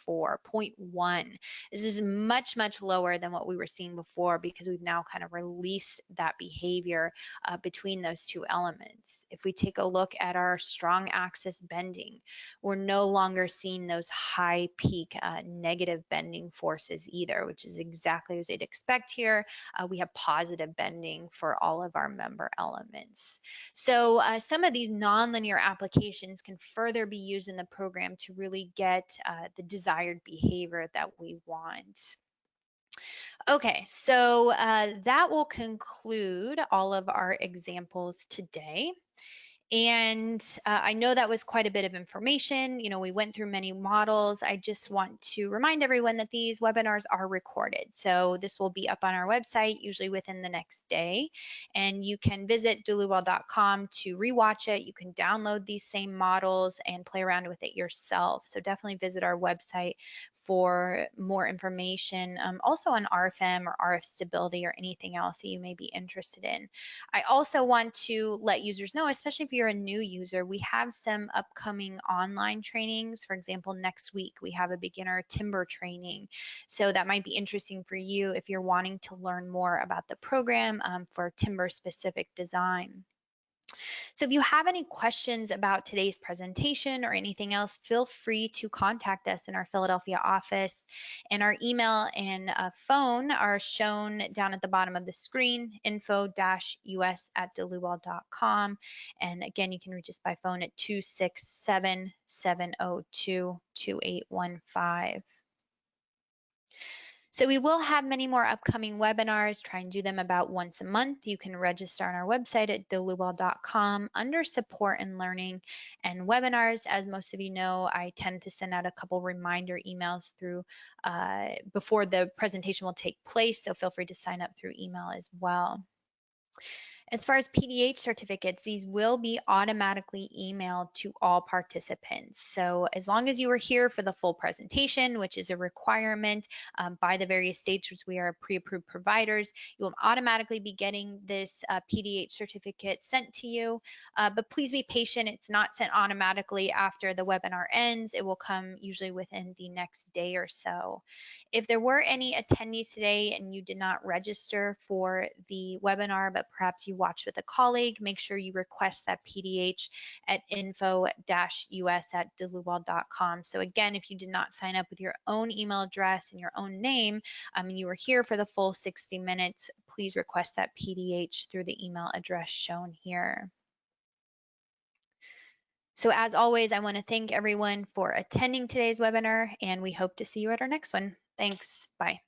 0.1. This is much, much lower than what we were seeing before because we've now kind of released that behavior between those two elements. If we take a look at our strong axis bending, we're no longer seeing those high peak negative bending forces either, which is exactly as you'd expect here. We have positive bending for all of our member elements. So some of these nonlinear applications can further be used in the program to really get the desired behavior that we want. Okay, so that will conclude all of our examples today. And I know that was quite a bit of information. We went through many models. I just want to remind everyone that these webinars are recorded. So this will be up on our website, usually within the next day. And you can visit dlubal.com to rewatch it. You can download these same models and play around with it yourself. So definitely visit our website for more information, also on RFEM or RF stability or anything else that you may be interested in. I also want to let users know, especially if you're a new user, we have some upcoming online trainings. For example, next week we have a beginner timber training. So that might be interesting for you if you're wanting to learn more about the program for timber specific design. So if you have any questions about today's presentation or anything else, feel free to contact us in our Philadelphia office. And our email and phone are shown down at the bottom of the screen, info-us@dlubal.com. And again, you can reach us by phone at 267-702-2815. So we will have many more upcoming webinars. Try and do them about once a month. You can register on our website at dlubal.com under support and learning and webinars. As most of you know, I tend to send out a couple reminder emails through before the presentation will take place. So feel free to sign up through email as well. As far as PDH certificates, these will be automatically emailed to all participants. So as long as you are here for the full presentation, which is a requirement by the various states which we are pre-approved providers, you will automatically be getting this PDH certificate sent to you. But please be patient. It's not sent automatically after the webinar ends. It will come usually within the next day or so. If there were any attendees today and you did not register for the webinar, but perhaps you watched with a colleague, make sure you request that PDH at info-us@dlubal.com. So again, if you did not sign up with your own email address and your own name, and you were here for the full 60 minutes, please request that PDH through the email address shown here. So as always, I want to thank everyone for attending today's webinar, and we hope to see you at our next one. Thanks. Bye.